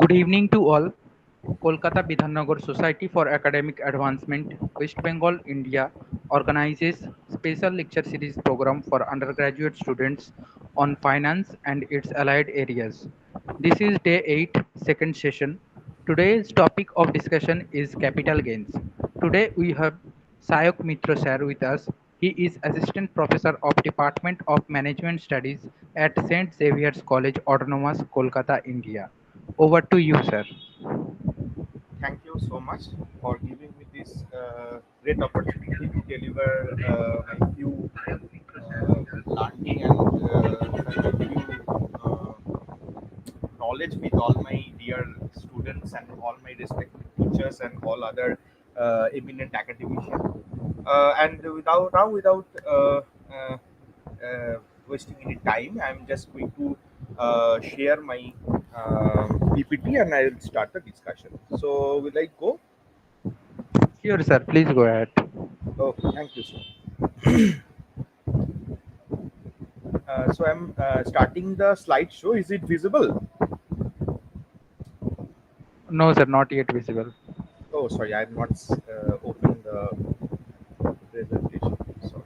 Good evening to all. Kolkata Bidhannagar Society for Academic Advancement, West Bengal, India organizes special lecture series program for undergraduate students on finance and its allied areas. This is day 8, second session. Today's topic of discussion is capital gains. Today we have Sayak Mitra sir with us. He is Assistant Professor of Department of Management Studies at St. Xavier's College, Autonomous, Kolkata, India. Over to you, sir. Thank you so much for giving me this great opportunity to deliver my few learning and my few knowledge with all my dear students and all my respected teachers and all other eminent academicians. And without uh, wasting any time, I'm just going to share my PPT and I will start the discussion. So, will I go? Sure, sir. Please go ahead. Okay, thank you, sir. So, I'm starting the slideshow. Is it visible? No, sir, not yet visible. Oh, sorry, I'm not opened the presentation. Sorry,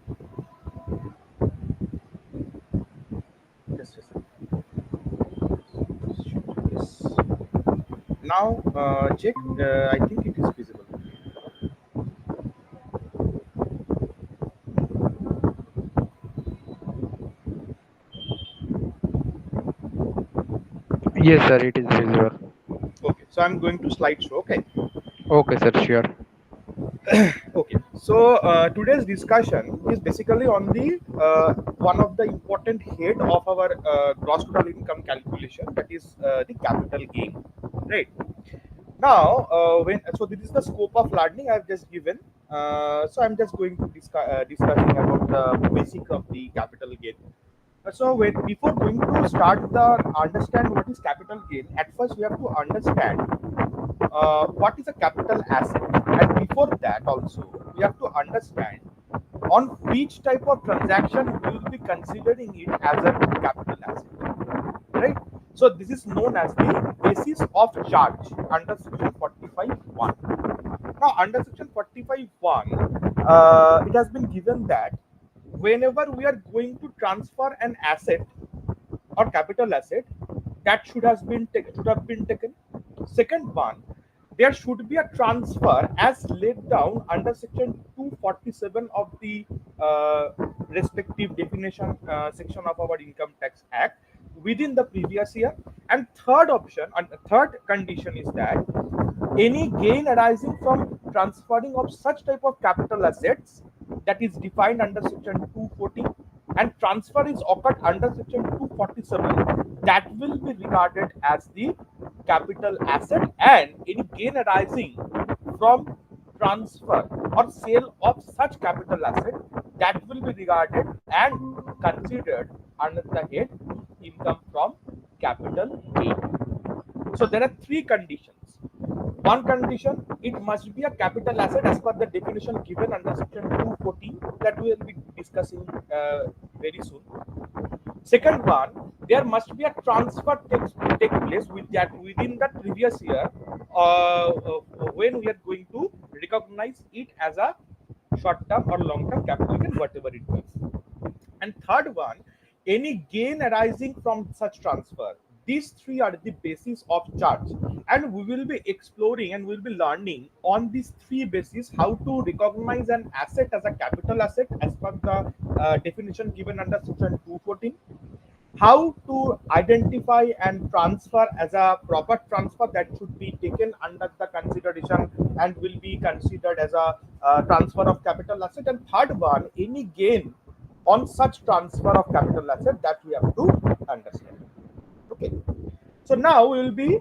just a second. Yes. Now, check. I think it is visible. Yes, sir, it is visible. Okay, so I'm going to slideshow. Okay. Okay, sir, sure. Okay, so today's discussion is basically on the one of the important head of our gross total income calculation, that is the capital gain, right? Now, when so this is the scope of learning I've just given. So I'm just going to discussing about the basic of the capital gain. So before going to start the understand what is capital gain, at first we have to understand what is a capital asset, and before that also we have to understand on which type of transaction we will be considering it as a capital asset, right? So this is known as the basis of charge under section 45(1). Now under section 45(1), it has been given that whenever we are going to transfer an asset or capital asset, that should have been taken. Second one, there should be a transfer as laid down under section 247 of the respective definition section of our income tax act within the previous year. And third option and third condition is that any gain arising from transferring of such type of capital assets that is defined under section 240 and transfer is occurred under section 247, that will be regarded as the capital asset, and any gain arising from transfer or sale of such capital asset, that will be regarded and considered under the head income from capital gain. So there are three conditions. One condition, it must be a capital asset as per the definition given under section 214 that we will be discussing very soon. Second one, there must be a transfer take place with that within the previous year when we are going to recognize it as a short term or long term capital gain, whatever it means. And third one, any gain arising from such transfer. These three are the basis of charge, and we will be exploring and we'll be learning on these three bases how to recognize an asset as a capital asset as per the definition given under section 214, how to identify and transfer as a proper transfer that should be taken under the consideration and will be considered as a transfer of capital asset, and third one, any gain on such transfer of capital asset that we have to understand. Okay, so now we will be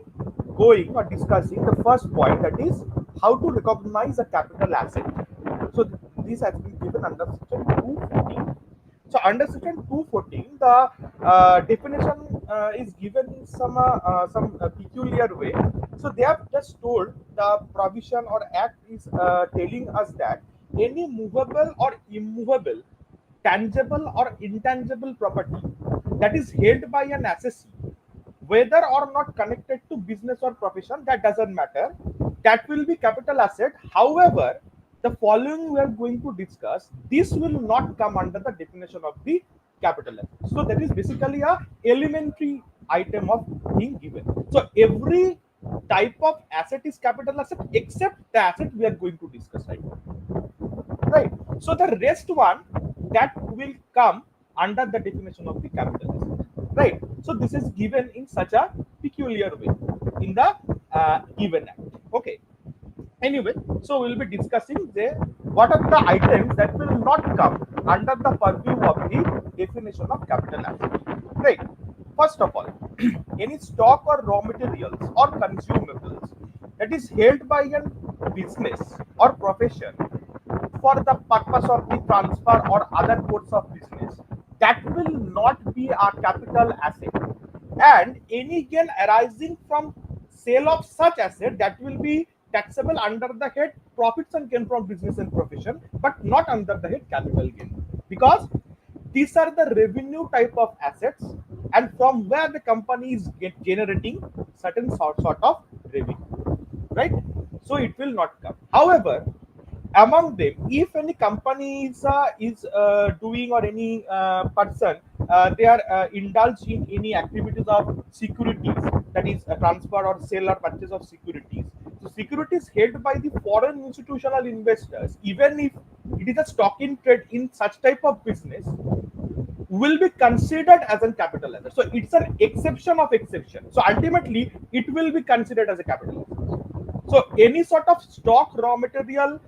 going or discussing the first point, that is how to recognize a capital asset. So this has been given under section 214. So under section 214, the definition is given in some peculiar way. So they have just told the provision or act is telling us that any movable or immovable, tangible or intangible property that is held by an assessee whether or not connected to business or profession, that doesn't matter. That will be capital asset. However, the following we are going to discuss, this will not come under the definition of the capital asset. So that is basically a elementary item of being given. So every type of asset is capital asset except the asset we are going to discuss right now. Right. So the rest one that will come under the definition of the capital asset. Right. So this is given in such a peculiar way in the given act. Okay. Anyway, so we'll be discussing the what are the items that will not come under the purview of the definition of capital asset. Right. First of all, any stock or raw materials or consumables that is held by a business or profession for the purpose of the transfer or other course of business, that will not be a capital asset. And any gain arising from sale of such asset, that will be taxable under the head profits and gain from business and profession, but not under the head capital gain, because these are the revenue type of assets and from where the company is generating certain sort of revenue, right? So it will not come. However, among them, if any company is doing, or any person they are indulged in any activities of securities, that is a transfer or sale or purchase of securities. So securities held by the foreign institutional investors, even if it is a stock in trade in such type of business, will be considered as a capital asset. So it's an exception of exception. So ultimately, it will be considered as a capital asset. So any sort of stock, raw material,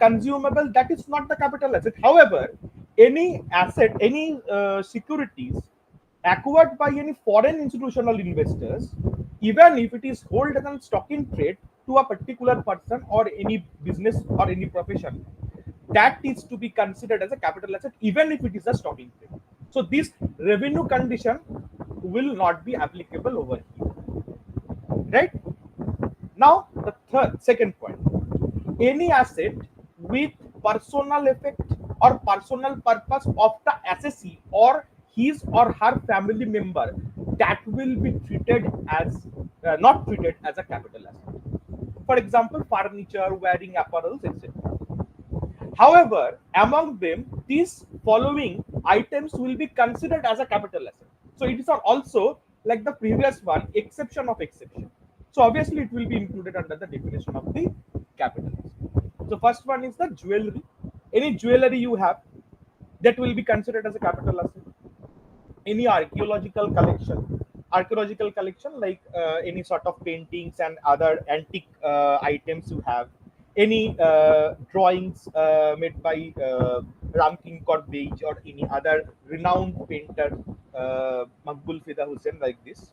consumable, that is not the capital asset. However, any asset, any securities acquired by any foreign institutional investors, even if it is held as a stock in trade to a particular person or any business or any profession, that is to be considered as a capital asset, even if it is a stock in trade. So this revenue condition will not be applicable over here, right? Now the second point, any asset with personal effect or personal purpose of the assessee or his or her family member, that will be treated as not treated as a capital asset. For example, furniture, wearing apparels, etc. However, among them, these following items will be considered as a capital asset. So it is also like the previous one, exception of exception. So obviously, it will be included under the definition of the capital asset. So first one is the jewelry. Any jewelry you have, that will be considered as a capital asset. Any archaeological collection like any sort of paintings and other antique items you have, any drawings made by Ramkin Corbeil or any other renowned painter, Makbul Fida Hussain, like this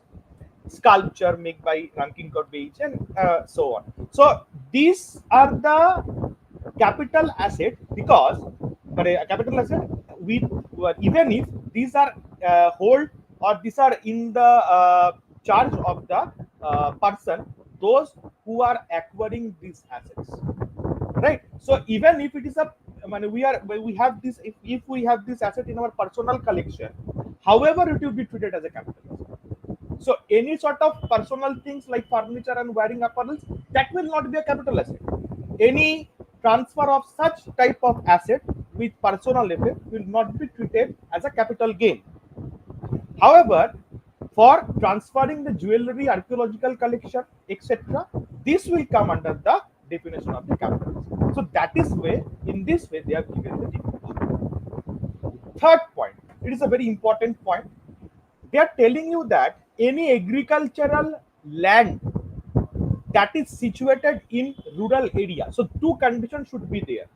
sculpture made by Ramkin Corbeil, and so on. So these are the capital asset, because but a capital asset with even if these are hold or these are in the charge of the person, those who are acquiring these assets, right? So even if it is a, I mean, we have this, if we have this asset in our personal collection, however it will be treated as a capital asset. So any sort of personal things like furniture and wearing apparels, that will not be a capital asset. Any transfer of such type of asset with personal effect will not be treated as a capital gain. However, for transferring the jewelry, archaeological collection, etc., this will come under the definition of the capital asset. So that is where, in this way, they have given the definition. Third point, it is a very important point. They are telling you that any agricultural land that is situated in rural area, so two conditions should be there: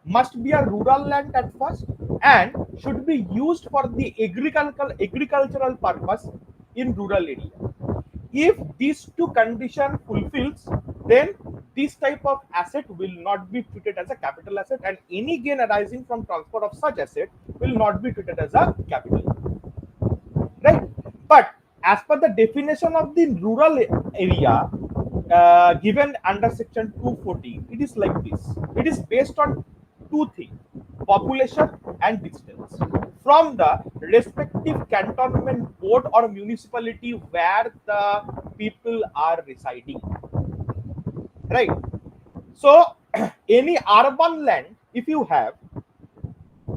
must be a rural land at first, and should be used for the agricultural purpose in rural area. If these two conditions fulfills, then this type of asset will not be treated as a capital asset, and any gain arising from transfer of such asset will not be treated as a capital, right? But as per the definition of the rural area given under section 214, it is like this. It is based on two things: population and distance. from the respective cantonment board or municipality where the people are residing, right? So any urban land, if you have,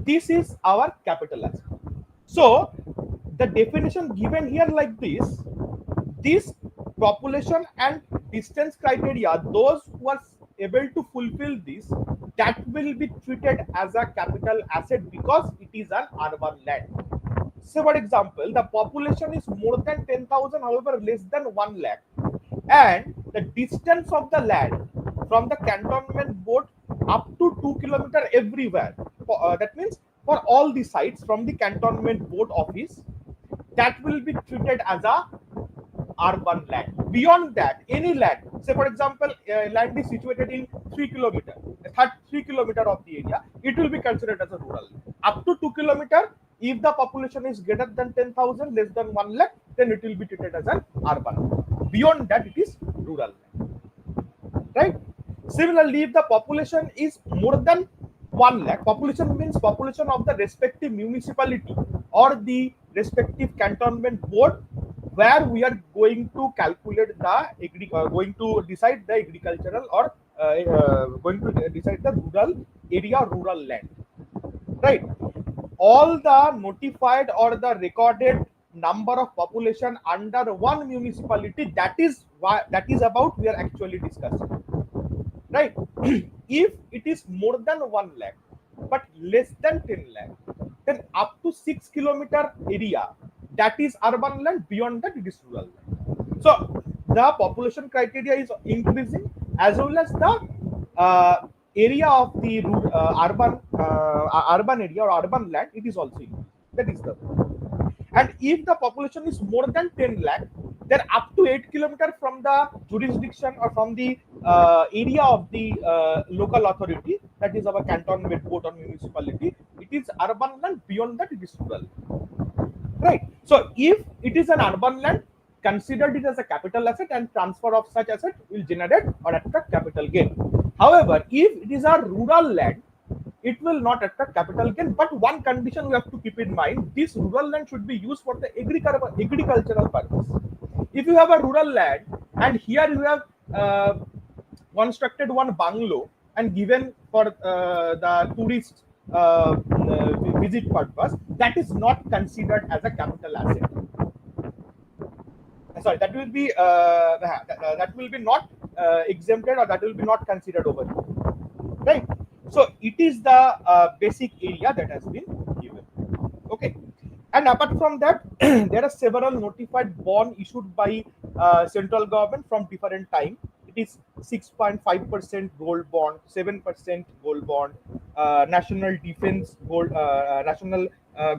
this is our capital asset. So the definition given here like this population and distance criteria, those who are able to fulfill this, that will be treated as a capital asset because it is an urban land. So for example, the population is more than 10,000, however less than 1 lakh, and the distance of the land from the cantonment board up to 2 kilometers everywhere. That means for all the sites from the cantonment board office, that will be treated as a urban land. Beyond that, any land, say for example, land is situated in 3 kilometers, 3 kilometers of the area, it will be considered as a rural land. Up to 2 kilometers, if the population is greater than 10,000, less than 1 lakh, then it will be treated as an urban land. Beyond that, it is rural land, right? Similarly, if the population is more than 1 lakh, population means population of the respective municipality or the respective cantonment board where we are going to calculate the going to decide the agricultural or going to decide the rural area, rural land, right? All the notified or the recorded number of population under one municipality, that is why, that is about we are actually discussing, right? If it is more than 1 lakh but less than 10 lakh, then up to 6 kilometer area, that is urban land. Beyond that, it is rural land. So the population criteria is increasing, as well as the area of the urban area or urban land, it is also increasing. That is the, and if the population is more than 10 lakh, then up to 8 kilometers from the jurisdiction or from the area of the local authority, that is our cantonment board or municipality, it is urban land. Beyond that, it is rural, right? So if it is an urban land, considered it as a capital asset, and transfer of such asset will generate or attract capital gain. However, if it is a rural land, it will not attract capital gain. But one condition we have to keep in mind: this rural land should be used for the agricultural purpose. If you have a rural land and here you have constructed one bungalow and given for the tourist visit purpose, that is not considered as a capital asset. Sorry, that will be not exempted, or that will be not considered over here, right? So it is the basic area that has been given, okay? And apart from that, there are several notified bond issued by central government from different time. It is 6.5% gold bond, 7% gold bond, national defense gold, national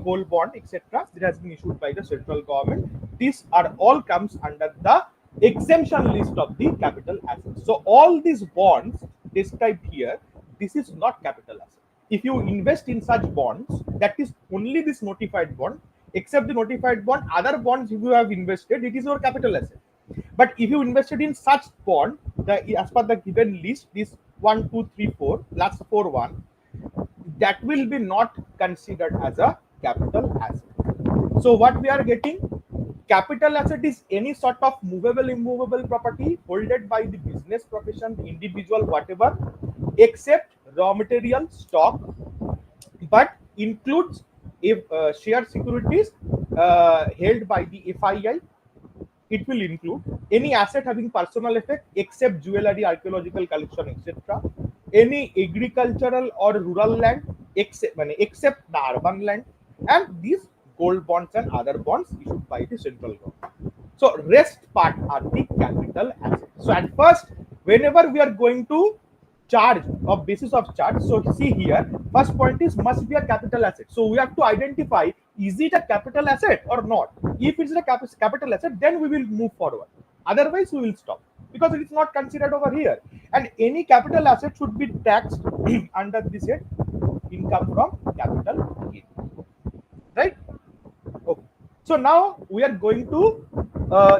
gold bond, etc. That has been issued by the central government. These are all comes under the exemption list of the capital assets. So all these bonds described here, this is not capital asset. If you invest in such bonds, that is only this notified bond. Except the notified bond, other bonds if you have invested, it is your capital asset. But if you invested in such bond, as per the given list, this 1, 2, 3, 4, last 4 1, that will be not considered as a capital asset. So what we are getting, capital asset is any sort of movable, immovable property holded by the business, profession, individual, whatever, except raw material, stock, but includes if share securities held by the FII. It will include any asset having personal effect except jewelry, archaeological collection, etc. Any agricultural or rural land except the urban land, and these gold bonds and other bonds issued by the central government. So rest part are the capital assets. So at first, whenever we are going to charge of basis of charge, so see here, first point is must be a capital asset. So we have to identify, is it a capital asset or not? If it's a capital asset, then we will move forward. Otherwise, we will stop because it is not considered over here. And any capital asset should be taxed under this head, income from capital gain, right? Okay. So now we are going to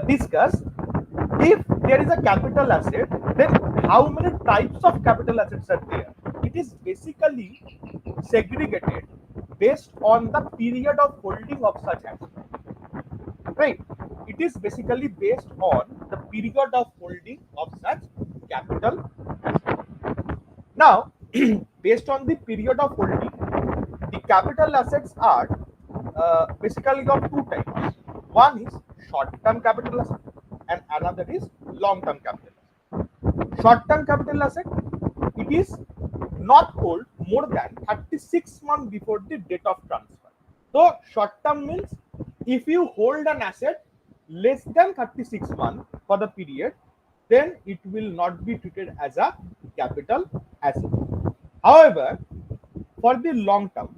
discuss, if there is a capital asset, then how many types of capital assets are there? It is basically segregated based on the period of holding of such asset. Right? It is basically based on the period of holding of such capital asset. Now, based on the period of holding, the capital assets are basically of two types. One is short-term capital asset and another is long-term capital asset. Short-term capital asset, it is not hold more than 36 months before the date of transfer. So short-term means if you hold an asset less than 36 months for the period, then it will not be treated as a capital asset. However, for the long term,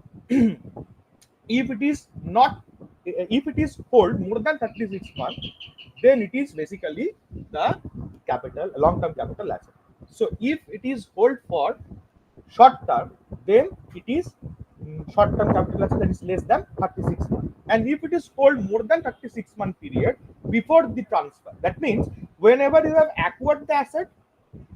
if it is not, if it is hold more than 36 months, then it is basically the capital long term capital asset. So if it is hold for short term, then it is short term capital asset that is less than 36 months. And if it is hold more than 36-month period before the transfer, that means whenever you have acquired the asset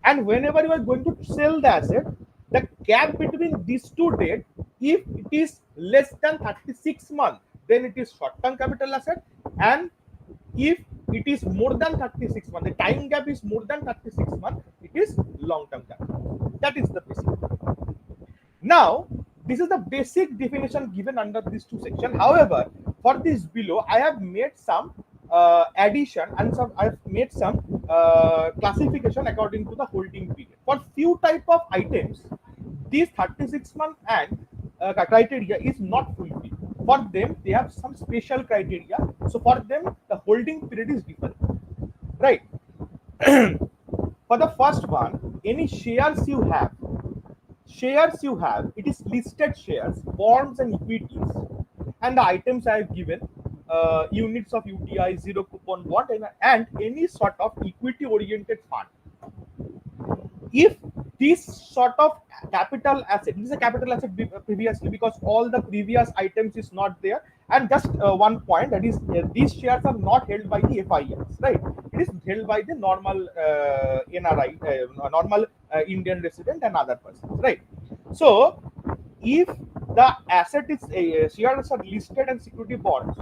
and whenever you are going to sell the asset, the gap between these two dates, if it is less than 36 months, then it is short term capital asset. And if it is more than 36 months, the time gap is more than 36 months, it is long term capital. That is the basic. Now, this is the basic definition given under these two sections. However, for this below, I have made some addition and some I have made some classification according to the holding period. For few type of items, these 36-month and criteria is not fulfilled. For them, they have some special criteria. So for them, the holding period is different. Right. For the first one, any shares you have, it is listed shares, bonds and equities, and the items I have given, units of UTI, zero coupon bond, and any sort of equity oriented fund. If this sort of capital asset, this is a capital asset previously because all the previous items is not there. And just one point, that is these shares are not held by the FIS, right? It is held by the normal NRI, normal Indian resident and other persons, right? So if the asset is shares are listed and security bonds,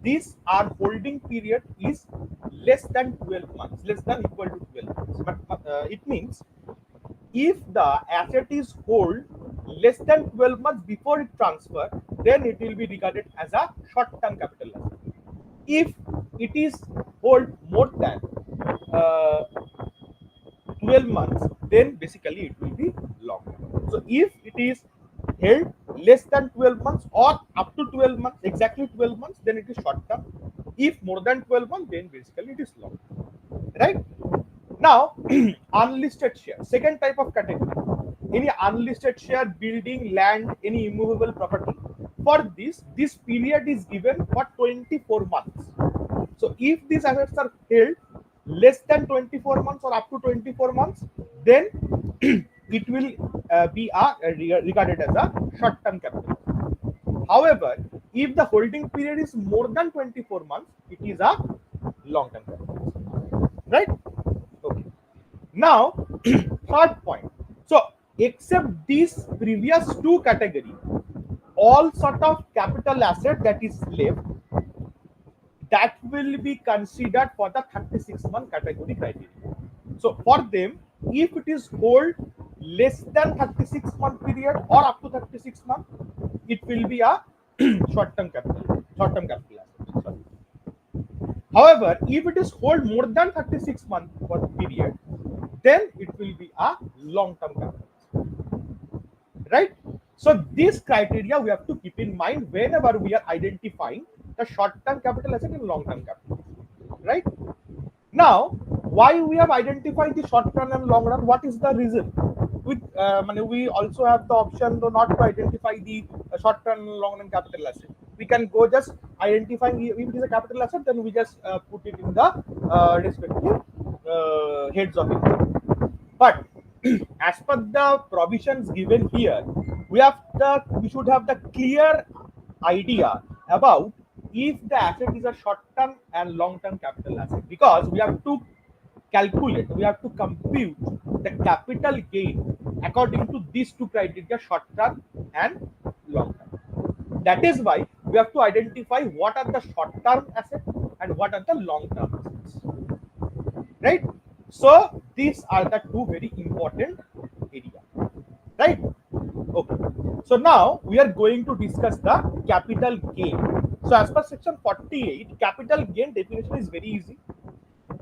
these are holding period is less than 12 months, less than equal to 12 months. But it means if the asset is hold less than 12 months before it transfer, then it will be regarded as a short-term capital asset. If it is hold more than 12 months, then basically it will be long term. So if it is held less than 12 months or up to 12 months, exactly 12 months, then it is short term. If more than 12 months, then basically it is long term. Right? Now, unlisted share, second type of category. Any unlisted share, building, land, any immovable property. For this period is given for 24 months. So if these assets are held less than 24 months or up to 24 months, then it will be regarded as a short-term capital. However, if the holding period is more than 24 months, it is a long-term capital. Right? Okay. Now, third point. So, except these previous two categories, all sort of capital asset that is left, that will be considered for the 36-month category criteria. So for them, if it is hold less than 36-month period or up to 36 months, it will be a short-term capital asset. Sorry. However, if it is hold more than 36-month period, then it will be a long-term capital asset. Right? So this criteria we have to keep in mind whenever we are identifying the short-term capital asset and long-term capital asset. Right? Now, why we have identified the short run and long run? What is the reason? With we also have the option to not to identify the short run and long run capital asset. We can go just identifying if it is a capital asset, then we just put it in the respective heads of income. But as per the provisions given here, we should have the clear idea about if the asset is a short-term and long-term capital asset, because we have to calculate, we have to compute the capital gain according to these two criteria, short-term and long-term. That is why we have to identify what are the short-term assets and what are the long-term assets. Right? So these are the two very important areas. Right? Okay. So now we are going to discuss the capital gain. So as per section 48, capital gain definition is very easy.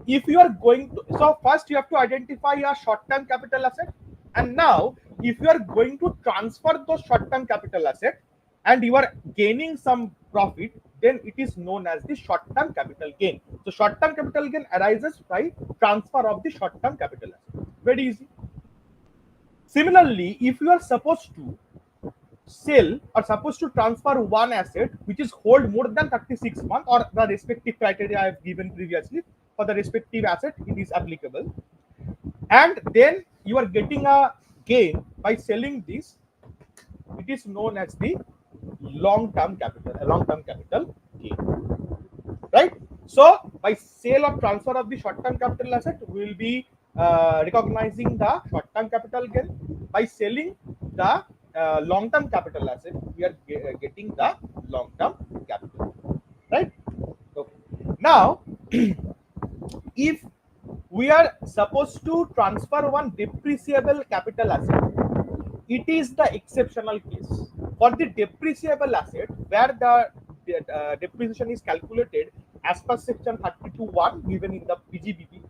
If you are going to, so first you have to identify a short-term capital asset, and now if you are going to transfer those short-term capital asset and you are gaining some profit, then it is known as the short-term capital gain. So short-term capital gain arises by transfer of the short-term capital asset. Very easy. Similarly, if you are supposed to sell or supposed to transfer one asset which is hold more than 36 months, or the respective criteria I have given previously for the respective asset, it is applicable, and then you are getting a gain by selling this, it is known as the long-term capital gain. Right? So by sale or transfer of the short-term capital asset, we will be recognizing the short-term capital gain. By selling the long-term capital asset, we are getting the long-term capital. Right? Okay. Now if we are supposed to transfer one depreciable capital asset, it is the exceptional case. For the depreciable asset, where the depreciation is calculated as per section 32(1) given in the PGBP,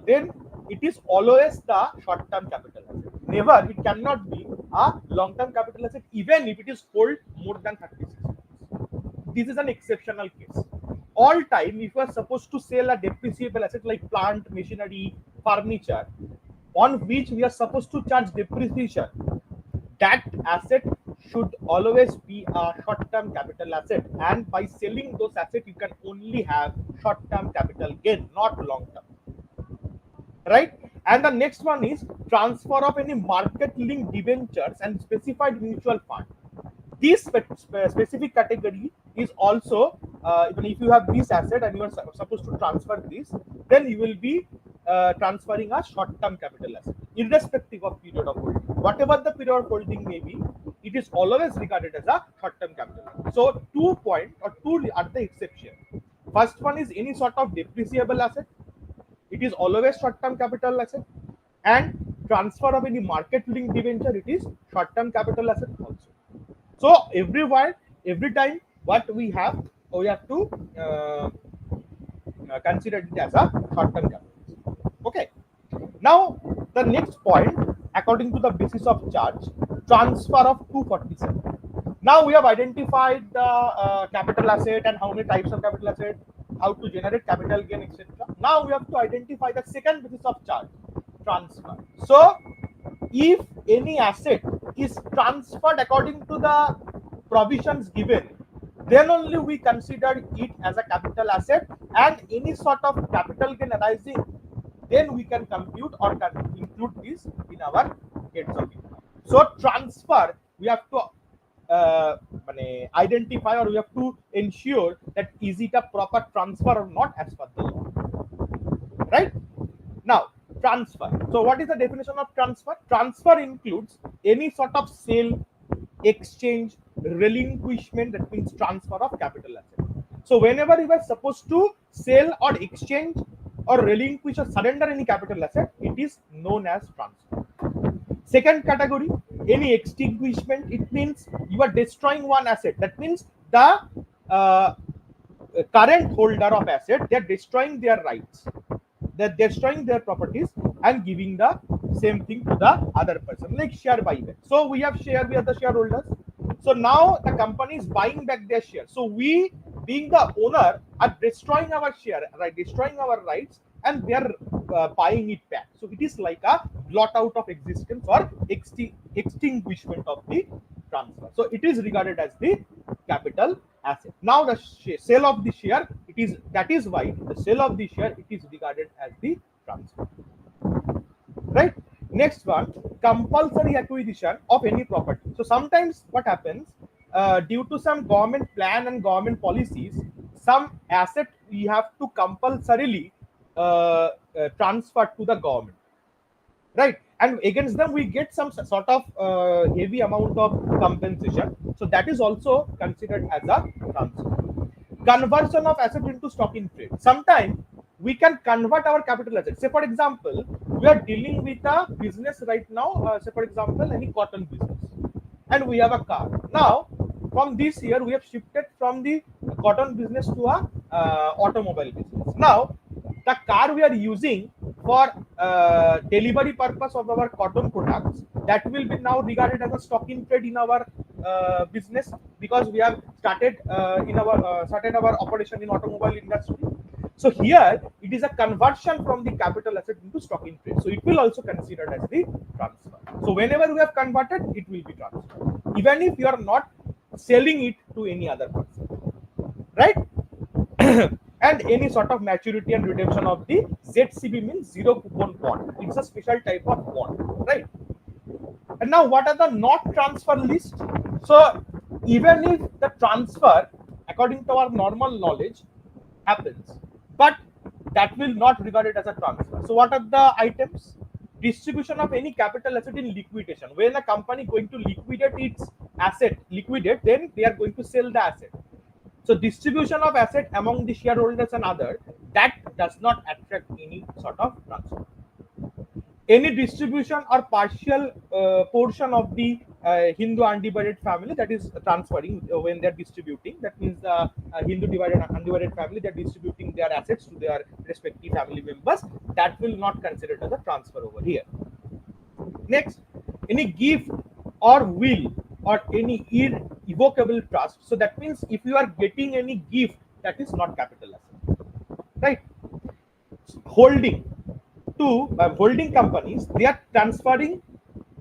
then it is always the short-term capital asset. Never, it cannot be a long-term capital asset, even if it is hold more than 36 months. This is an exceptional case. All time, if you are supposed to sell a depreciable asset like plant, machinery, furniture, on which we are supposed to charge depreciation, that asset should always be a short-term capital asset, and by selling those assets you can only have short-term capital gain, not long-term. Right? And the next one is transfer of any market linked debentures and specified mutual fund. This specific category is also, even if you have this asset and you are supposed to transfer this, then you will be transferring a short-term capital asset, irrespective of period of holding. Whatever the period of holding may be, it is always regarded as a short-term capital asset. So 2 are the exception. First one is any sort of depreciable asset, it is always short-term capital asset, and transfer of any market linked debenture, it is short-term capital asset also. So every time what we have to consider it as a short-term capital. Okay. Now the next point, according to the basis of charge, transfer of 247. Now we have identified the capital asset and how many types of capital asset, how to generate capital gain, etc. Now we have to identify the second basis of charge, transfer. So if any asset is transferred according to the provisions given, then only we consider it as a capital asset, and any sort of capital gain arising, then we can compute or can include this in our heads of income. So transfer, we have to identify, or we have to ensure that is it a proper transfer or not as per the law. Right? Now transfer. So what is the definition of transfer? Transfer includes any sort of sale, exchange, relinquishment, that means transfer of capital asset. So whenever you are supposed to sell or exchange or relinquish or surrender any capital asset, it is known as transfer. Second category, any extinguishment, it means you are destroying one asset. That means the current holder of asset, they are destroying their rights, they're destroying their properties and giving the same thing to the other person, like share buyback. So we have share, we are the shareholders. So now the company is buying back their share. So we, being the owner, are destroying our share, right? Destroying our rights, and they are buying it back. So it is like a blot out of existence or extinguishment of the transfer. So it is regarded as the capital asset. Now the sale of the share, that is why the sale of the share, it is regarded as the transfer. Right? Next one, compulsory acquisition of any property. So sometimes what happens, due to some government plan and government policies, some asset we have to compulsorily transfer to the government. Right? and against them we get some sort of heavy amount of compensation. So that is also considered as a transfer. Conversion of asset into stock in trade. Sometimes we can convert our capital assets. Say for example, we are dealing with a business right now. Say for example, any cotton business, and we have a car. Now, from this year, we have shifted from the cotton business to a automobile business. Now, the car we are using for delivery purpose of our cotton products, that will be now regarded as a stock in trade in our business, because we have started our operation in automobile industry. So here it is a conversion from the capital asset into stock in trade. So it will also considered as the transfer. So whenever we have converted, it will be transferred, even if you are not selling it to any other person, right? And any sort of maturity and redemption of the ZCB means zero coupon bond. It's a special type of bond, right? And now, what are the not transfer list? So, even if the transfer, according to our normal knowledge, happens, but that will not regarded as a transfer. So, what are the items? Distribution of any capital asset in liquidation. When a company going to liquidate its asset, then they are going to sell the asset. So, distribution of asset among the shareholders and other, that does not attract any sort of transfer. Any distribution or partial portion of the Hindu undivided family, that is transferring when they are distributing. That means the Hindu divided and undivided family, they are distributing their assets to their respective family members. That will not consider as a transfer over here. Next, any gift or will or any irrevocable trust. So that means if you are getting any gift, that is not capital asset, right? Holding to holding companies, they are transferring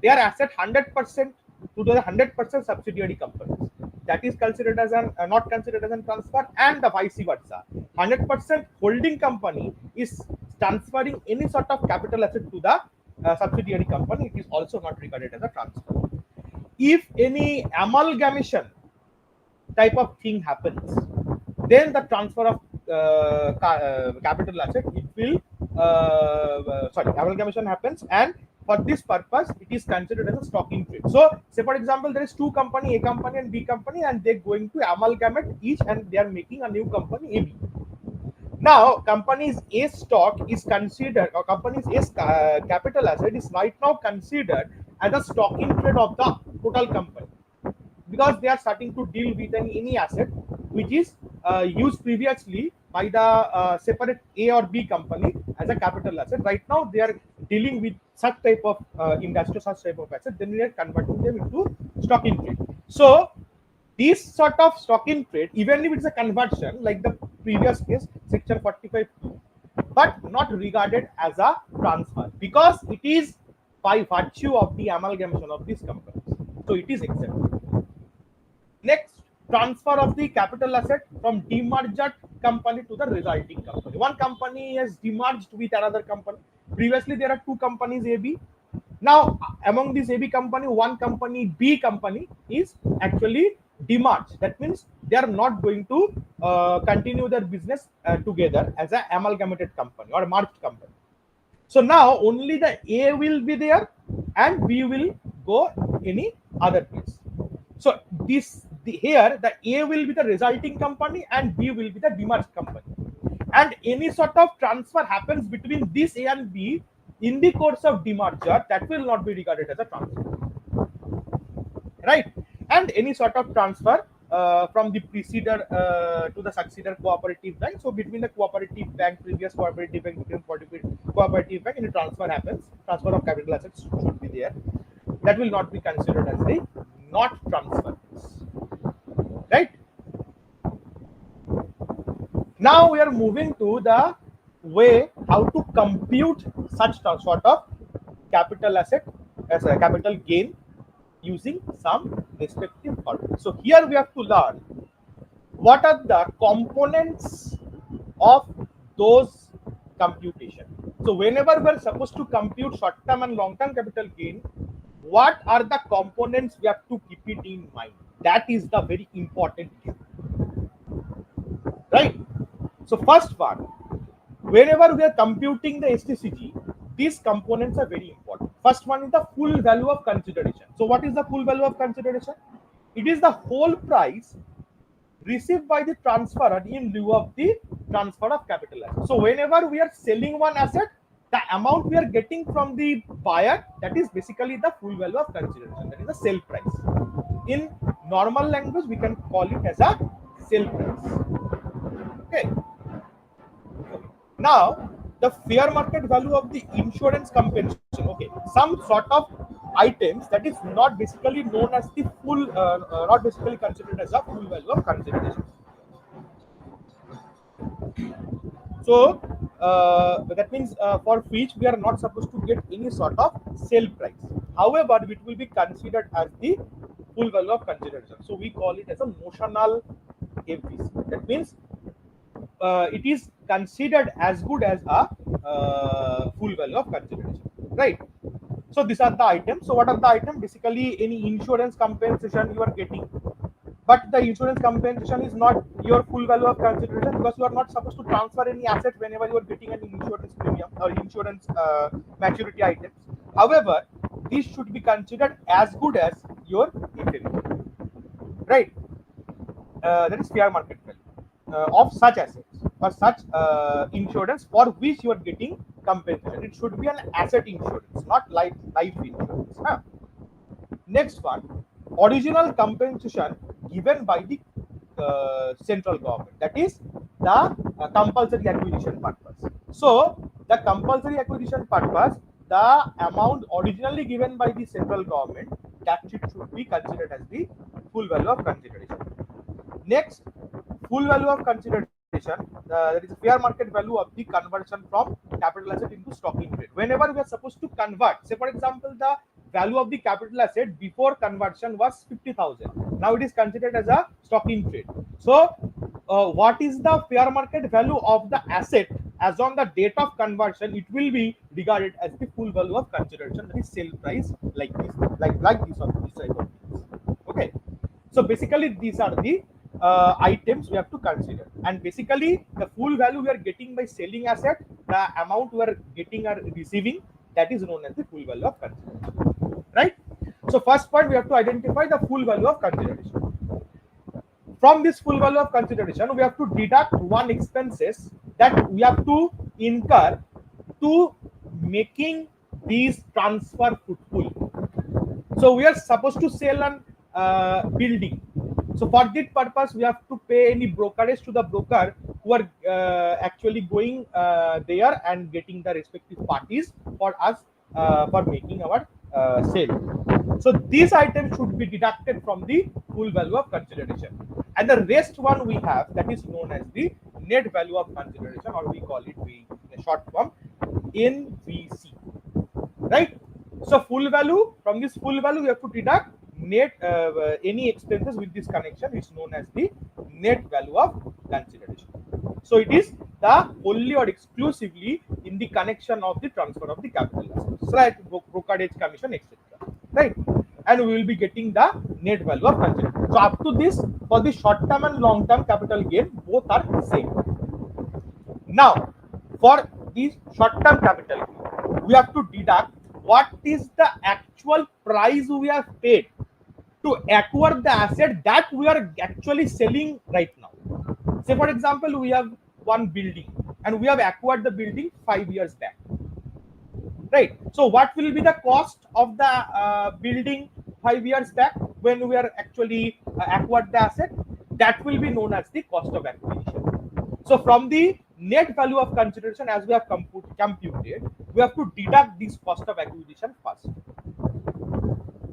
their asset 100% to the 100% subsidiary companies. That is considered as an not considered as a transfer, and the vice versa. 100% holding company is transferring any sort of capital asset to the subsidiary company. It is also not regarded as a transfer. If any amalgamation type of thing happens, then the transfer of capital asset, it will amalgamation happens, and for this purpose it is considered as a stock in trade. So say for example, there is two company, A company and B company, and they're going to amalgamate each, and they are making a new company, AB. Now company's A stock is considered, or company's A capital asset is right now considered as a stock in trade of the total company, because they are starting to deal with any asset which is used previously by the separate A or B company as a capital asset. Right now they are dealing with such type of industry, such type of asset, then we are converting them into stock in trade. So this sort of stock in trade, even if it's a conversion like the previous case, section 45, but not regarded as a transfer, because it is by virtue of the amalgamation of these companies. So it is exempt. Next, transfer of the capital asset from demerged company to the resulting company. One company has demerged with another company. Previously, there are two companies AB. Now, among this AB company, one company, B company, is actually demerged. That means they are not going to continue their business together as an amalgamated company or merged company. So now only the A will be there and B will go any other place. So here the A will be the resulting company and B will be the demerged company. And any sort of transfer happens between this A and B in the course of demerger, that will not be regarded as a transfer, right? And any sort of transfer from the preceder to the successor cooperative bank. So between the cooperative bank, previous cooperative bank, different cooperative bank, any transfer happens, transfer of capital assets should be there. That will not be considered as the not transfer, right? Now we are moving to the way how to compute such sort of capital asset as a capital gain using some respective formula. So here we have to learn what are the components of those computation. So whenever we are supposed to compute short-term and long-term capital gain, what are the components we have to keep it in mind? That is the very important thing, right? So first part, whenever we are computing the STCG, these components are very important. First one is the full value of consideration. So what is the full value of consideration? It is the whole price received by the transferor in lieu of the transfer of capital asset. So whenever we are selling one asset, the amount we are getting from the buyer, that is basically the full value of consideration, that is the sale price. In normal language we can call it as a sale price. Okay. Now the fair market value of the insurance compensation. Okay, some sort of items that is not basically known as the full, not basically considered as a full value of consideration. So that means for which we are not supposed to get any sort of sale price. However, it will be considered as the full value of consideration. So we call it as a notional FVC. That means it is considered as good as a full value of consideration, right? So these are the items. So what are the items? Basically, any insurance compensation you are getting, but the insurance compensation is not your full value of consideration because you are not supposed to transfer any asset whenever you are getting an insurance premium or insurance maturity items. However, this should be considered as good as your FMV, right? That is fair market value of such assets or such insurance for which you are getting compensation. It should be an asset insurance, not life insurance. Huh? Next one, original compensation given by the central government, that is the compulsory acquisition purpose. So the compulsory acquisition purpose, the amount originally given by the central government, that should be considered as the full value of consideration. Next, full value of consideration, that is fair market value of the conversion from capital asset into stock in trade. Whenever we are supposed to convert, say for example, the value of the capital asset before conversion was 50,000. Now it is considered as a stock in trade. So, what is the fair market value of the asset as on the date of conversion? It will be regarded as the full value of consideration, that is sale price, like this, like this or this type of things. Okay. So basically, these are the items we have to consider, and basically the full value we are getting by selling asset, the amount we are getting or receiving, that is known as the full value of consideration, right? So first point, we have to identify the full value of consideration. From this full value of consideration, we have to deduct one expenses that we have to incur to making these transfer fruitful. So we are supposed to sell an building. So for that purpose, we have to pay any brokerage to the broker who are actually going there and getting the respective parties for us for making our sale. So these items should be deducted from the full value of consideration. And the rest one we have, that is known as the net value of consideration, or we call it in a short form NVC, right? So full value, from this full value we have to deduct net any expenses with this connection, is known as the net value of consideration. So it is the only or exclusively in the connection of the transfer of the capital assets, like brokerage commission, etc., right? And we will be getting the net value of consideration. So up to this, for the short term and long term capital gain, both are same. Now for the short term capital gain, we have to deduct what is the actual price we have paid to acquire the asset that we are actually selling right now. Say for example, we have one building and we have acquired the building 5 years back, right? So what will be the cost of the building 5 years back when we are actually acquired the asset? That will be known as the cost of acquisition. So from the net value of consideration, as we have computed, we have to deduct this cost of acquisition first,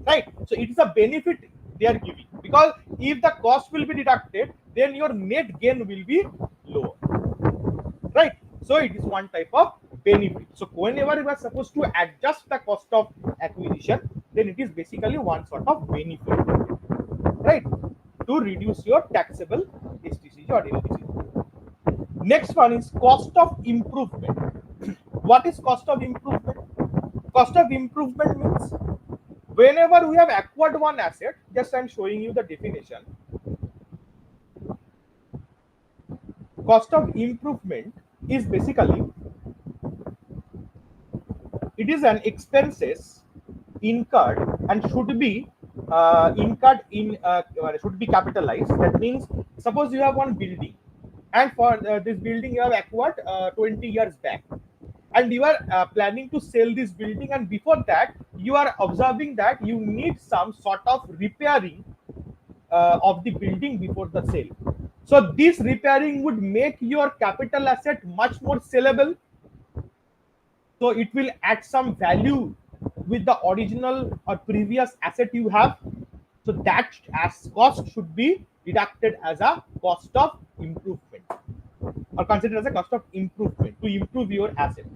right? So it is a benefit they are giving, because if the cost will be deducted, then your net gain will be lower, right? So it is one type of benefit. So whenever you are supposed to adjust the cost of acquisition, then it is basically one sort of benefit, right, to reduce your taxable STCG or LTCG. Next one is cost of improvement. What is cost of improvement? Cost of improvement means whenever we have acquired one asset, just I am showing you the definition. Cost of improvement is basically, it is an expenses incurred and incurred in should be capitalized. That means, suppose you have one building, and for this building you have acquired 20 years back, and you are planning to sell this building, and before that you are observing that you need some sort of repairing of the building before the sale. So this repairing would make your capital asset much more sellable, so it will add some value with the original or previous asset you have. So that as cost should be deducted as a cost of improvement, or considered as a cost of improvement, to improve your asset,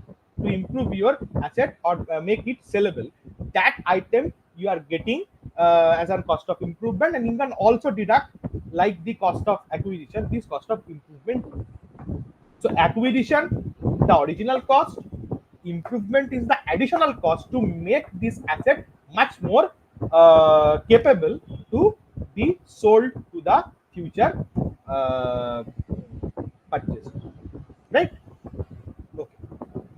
or make it sellable. That item you are getting as a cost of improvement, and you can also deduct like the cost of acquisition this cost of improvement. So acquisition, the original cost; improvement is the additional cost to make this asset much more capable to be sold to the future purchase. Right? Okay.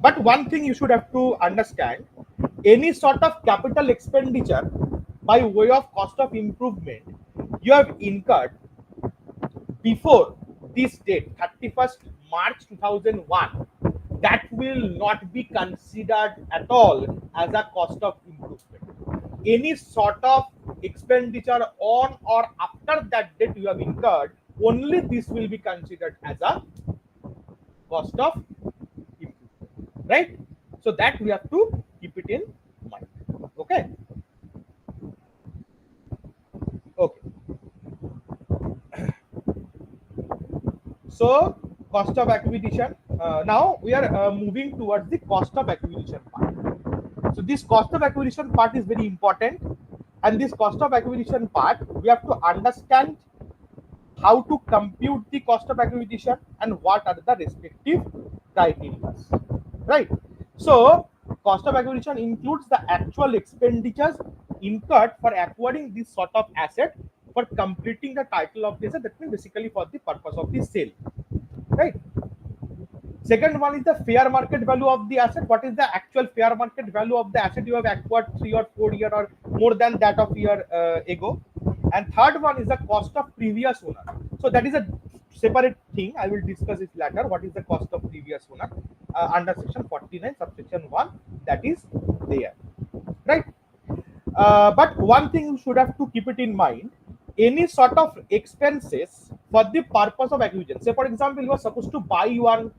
But one thing you should have to understand: any sort of capital expenditure by way of cost of improvement you have incurred before this date, 31st March 2001, that will not be considered at all as a cost of improvement. Any sort of expenditure on or after that date you have incurred, only this will be considered as a cost of improvement. Right? So that we have to keep it in mind. Okay. Okay. So cost of acquisition. Now we are moving towards the cost of acquisition part. So this cost of acquisition part is very important, and this cost of acquisition part we have to understand how to compute the cost of acquisition and what are the respective criteria. Right. So cost of acquisition includes the actual expenditures incurred for acquiring this sort of asset for completing the title of the asset. That means basically for the purpose of the sale. Right. Second one is the fair market value of the asset. What is the actual fair market value of the asset you have acquired 3 or 4 years or more than that of year ago? And third one is the cost of previous owner. So that is a separate thing. I will discuss it later. What is the cost of previous owner under section 49 subsection 1, that is there, right? But one thing you should have to keep it in mind: any sort of expenses for the purpose of acquisition. Say for example, you are supposed to buy one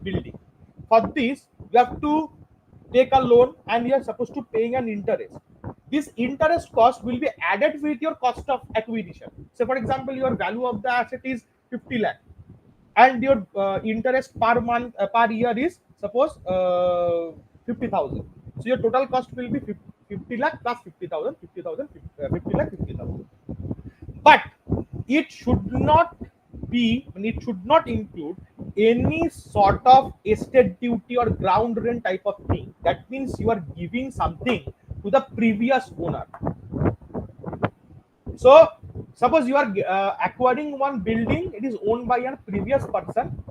building. For this you have to take a loan, and you are supposed to paying an interest. This interest cost will be added with your cost of acquisition. So for example, your value of the asset is 50 lakh, and your interest per month per year is suppose 50,000. So your total cost will be 50 lakh plus 50,000, 50,000, 50 lakh, 50,000. But it should not be, it should not include any sort of estate duty or ground rent type of thing. That means you are giving something to the previous owner. So suppose you are acquiring one building, it is owned by a previous person,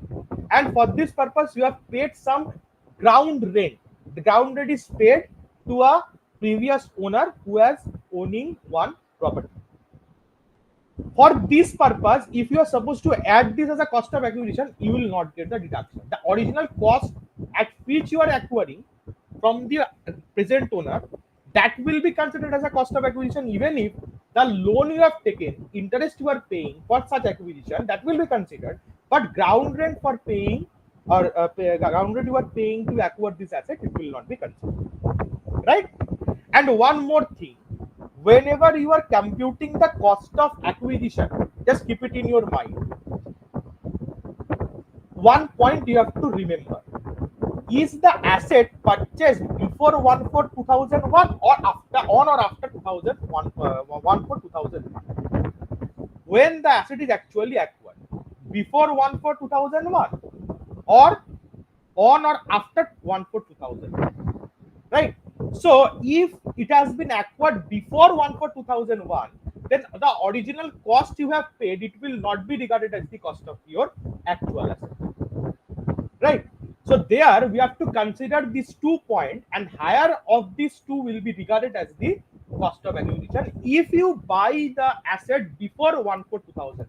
and for this purpose you have paid some ground rent. The ground rent is paid to a previous owner who is owning one property. For this purpose, if you are supposed to add this as a cost of acquisition, you will not get the deduction. The original cost at which you are acquiring from the present owner, that will be considered as a cost of acquisition, even if the loan you have taken, interest you are paying for such acquisition, that will be considered. But ground rent for paying, or ground rent you are paying to acquire this asset, it will not be considered. Right? And one more thing: whenever you are computing the cost of acquisition, just keep it in your mind. One point you have to remember: is the asset purchased before 1/4/2001 or after, on or after 2001, 1/4/2001? When the asset is actually acquired, before 1/4/2001 or on or after 1/4/2001, right? So if it has been acquired before 1/4/2001, then the original cost you have paid, it will not be regarded as the cost of your actual asset, right? So there we have to consider these 2 points, and higher of these two will be regarded as the cost of acquisition if you buy the asset before 1 for 2000.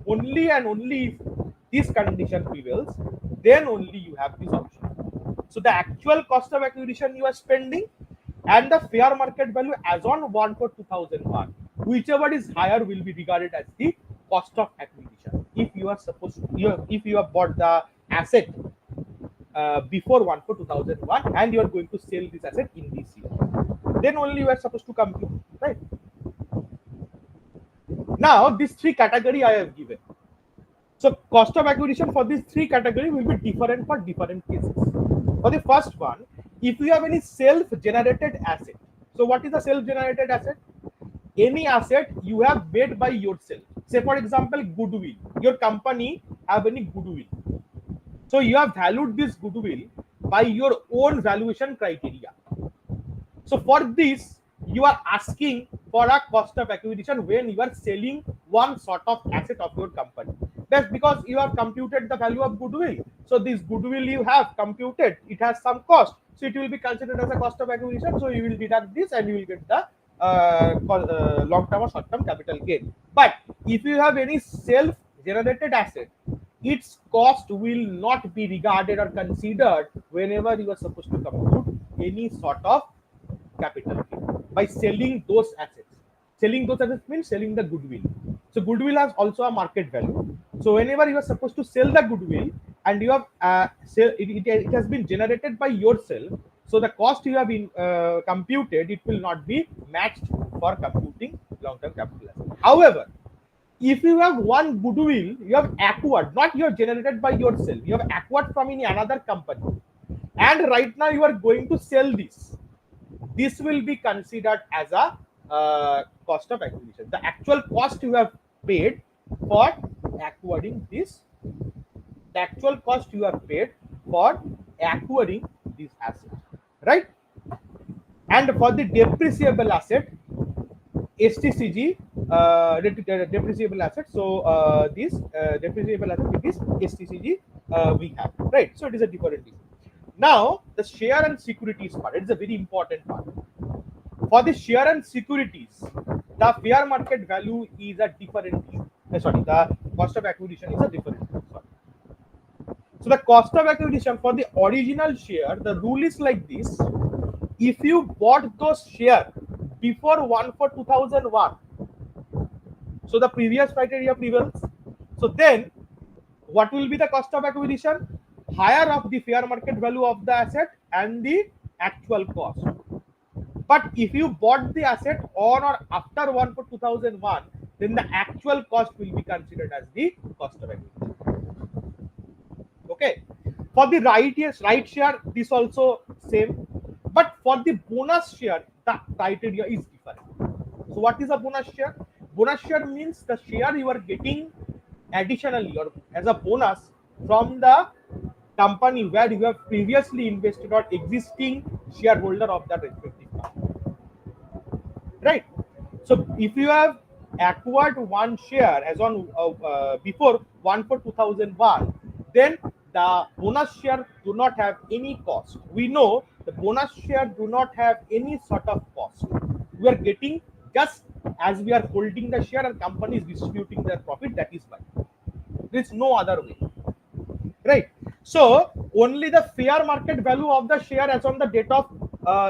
Only and only if this condition prevails, then only you have this option. So the actual cost of acquisition you are spending and the fair market value as on 1 for 2001, whichever is higher will be regarded as the cost of acquisition. If you are supposed to, if you have bought the asset before 1 for 2001 and you are going to sell this asset in this year, then only you are supposed to compute, right? Now these three category I have given. So cost of acquisition for these three category will be different for different cases. For the first one, if you have any self-generated asset. So what is a self-generated asset? Any asset you have made by yourself. Say for example, goodwill. Your company have any goodwill. So you have valued this goodwill by your own valuation criteria. So for this, you are asking for a cost of acquisition when you are selling one sort of asset of your company. That's because you have computed the value of goodwill. So this goodwill you have computed, it has some cost. So it will be considered as a cost of acquisition. So you will deduct this and you will get the long-term or short-term capital gain. But if you have any self-generated asset, its cost will not be regarded or considered whenever you are supposed to compute any sort of capital gain by selling those assets. Selling those assets means selling the goodwill. So goodwill has also a market value. So whenever you are supposed to sell the goodwill and you have it has been generated by yourself, so the cost you have been computed, it will not be matched for computing long-term capital asset. However, if you have one goodwill you have acquired, not you have generated by yourself, you have acquired from any another company, and right now you are going to sell this will be considered as a cost of acquisition. The actual cost you have paid for acquiring this, the actual cost you have paid for acquiring this asset, right? And for the depreciable asset, STCG, depreciable asset. So this depreciable asset, it is STCG we have, right? So it is a different issue. Now the share and securities part, it is a very important part. For the share and securities, the fair market value is a different issue. Sorry, the cost of acquisition is a different issue. Sorry. So the cost of acquisition for the original share, the rule is like this: if you bought those share before 1 for 2001, so the previous criteria prevails. So then, what will be the cost of acquisition? Higher of the fair market value of the asset and the actual cost. But if you bought the asset on or after 1 for 2001, then the actual cost will be considered as the cost of acquisition. Okay. For the right share, this also same. But for the bonus share, the criteria is different. So what is a bonus share? Bonus share means the share you are getting additionally or as a bonus from the company where you have previously invested or existing shareholder of that respective company. Right? So if you have acquired one share as on before 1 for 2001, then the bonus share do not have any cost. We know the bonus share do not have any sort of cost. We are getting just as we are holding the share and company is distributing their profit. That is why there is no other way, right? So only the fair market value of the share as on the date of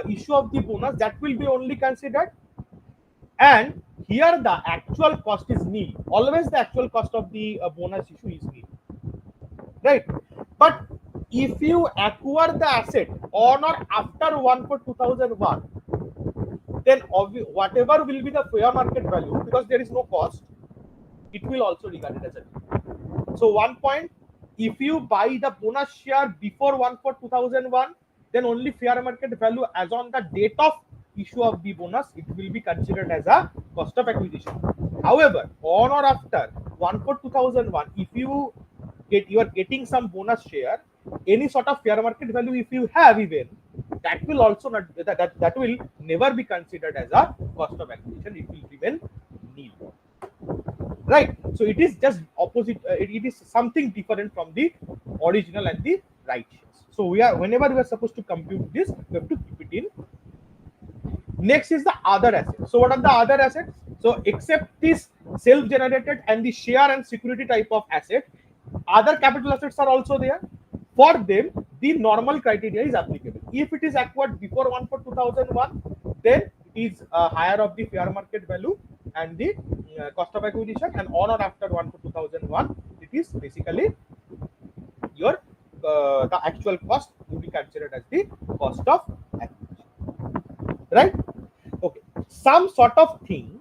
issue of the bonus, that will be only considered, and here the actual cost is nil. Always the actual cost of the bonus issue is nil, right? But if you acquire the asset on or after 1 for 2001, then whatever will be the fair market value, because there is no cost, it will also regarded as a nil. So one point, if you buy the bonus share before 1 for 2001, then only fair market value as on the date of issue of the bonus, it will be considered as a cost of acquisition. However, on or after 1 for 2001, if you are getting some bonus share, any sort of fair market value if you have, even that will also not that will never be considered as a cost of acquisition. It will remain nil, right? So it is just opposite. It is something different from the original and the right shares. So we are, whenever we are supposed to compute this, we have to keep it in. Next is the other assets. So what are the other assets? So except this self-generated and the share and security type of asset, other capital assets are also there. For them, the normal criteria is applicable. If it is acquired before 1/4/2001, then it is higher of the fair market value and the cost of acquisition, and on or after 1/4/2001, it is basically your the actual cost will be considered as the cost of acquisition, right? Okay, some sort of thing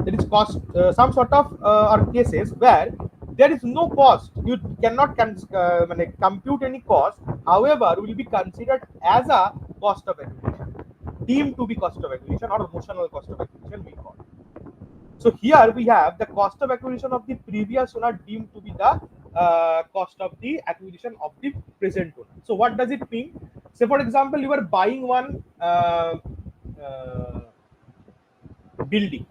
that is cost, some sort of or cases where there is no cost, you cannot compute any cost, however will be considered as a cost of acquisition, deemed to be cost of acquisition, or notional cost of acquisition we call. So here we have the cost of acquisition of the previous owner deemed to be the cost of the acquisition of the present owner. So what does it mean? Say for example, you are buying one uh, building,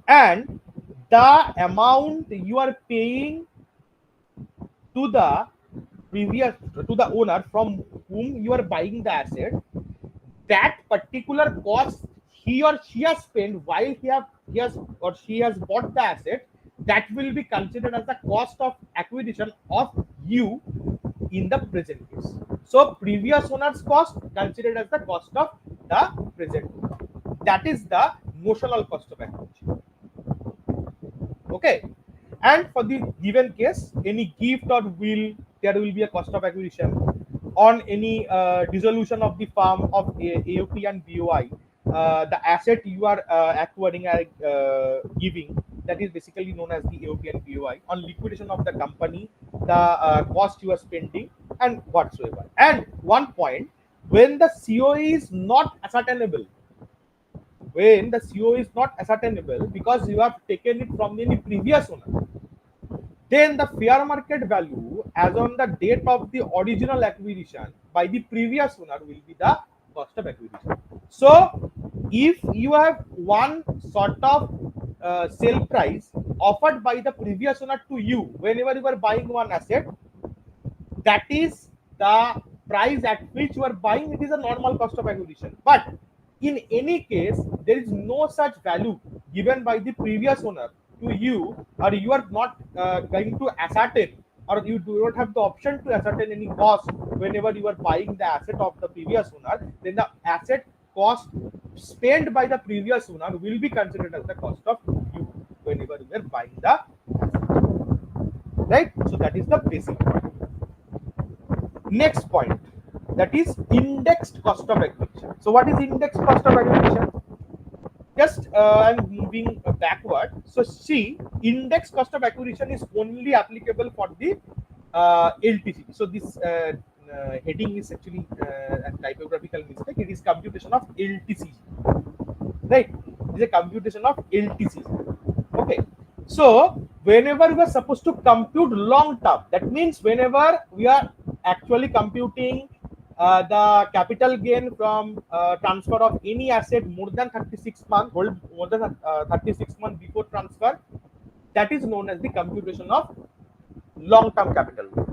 and the amount you are paying to the previous, to the owner from whom you are buying the asset, that particular cost he or she has spent while he has or she has bought the asset, that will be considered as the cost of acquisition of you in the present case. So previous owner's cost considered as the cost of the present owner. That is the notional cost of acquisition. Okay, and for the given case, any gift or will, there will be a cost of acquisition. On any dissolution of the firm of AOP and BOI, the asset you are acquiring and giving, that is basically known as the AOP and BOI. On liquidation of the company, the cost you are spending and whatsoever. And one point, when the COE is not ascertainable, when the CO is not ascertainable because you have taken it from any previous owner, then the fair market value as on the date of the original acquisition by the previous owner will be the cost of acquisition. So if you have one sort of sale price offered by the previous owner to you whenever you are buying one asset, that is the price at which you are buying, it is a normal cost of acquisition. But in any case, there is no such value given by the previous owner to you, or you are not going to ascertain, or you do not have the option to ascertain any cost whenever you are buying the asset of the previous owner, then the asset cost spent by the previous owner will be considered as the cost of you whenever you are buying the asset, right? So that is the basic point. Next point, that is indexed cost of acquisition. So what is indexed cost of acquisition? Just I'm moving backward. So see, index cost of acquisition is only applicable for the LTC. So this heading is actually a typographical mistake. It is computation of LTC, right? It is a computation of LTC. Okay. So whenever we are supposed to compute long term, that means whenever we are actually computing the capital gain from transfer of any asset more than 36 months, hold more than 36 months before transfer, that is known as the computation of long term capital gain.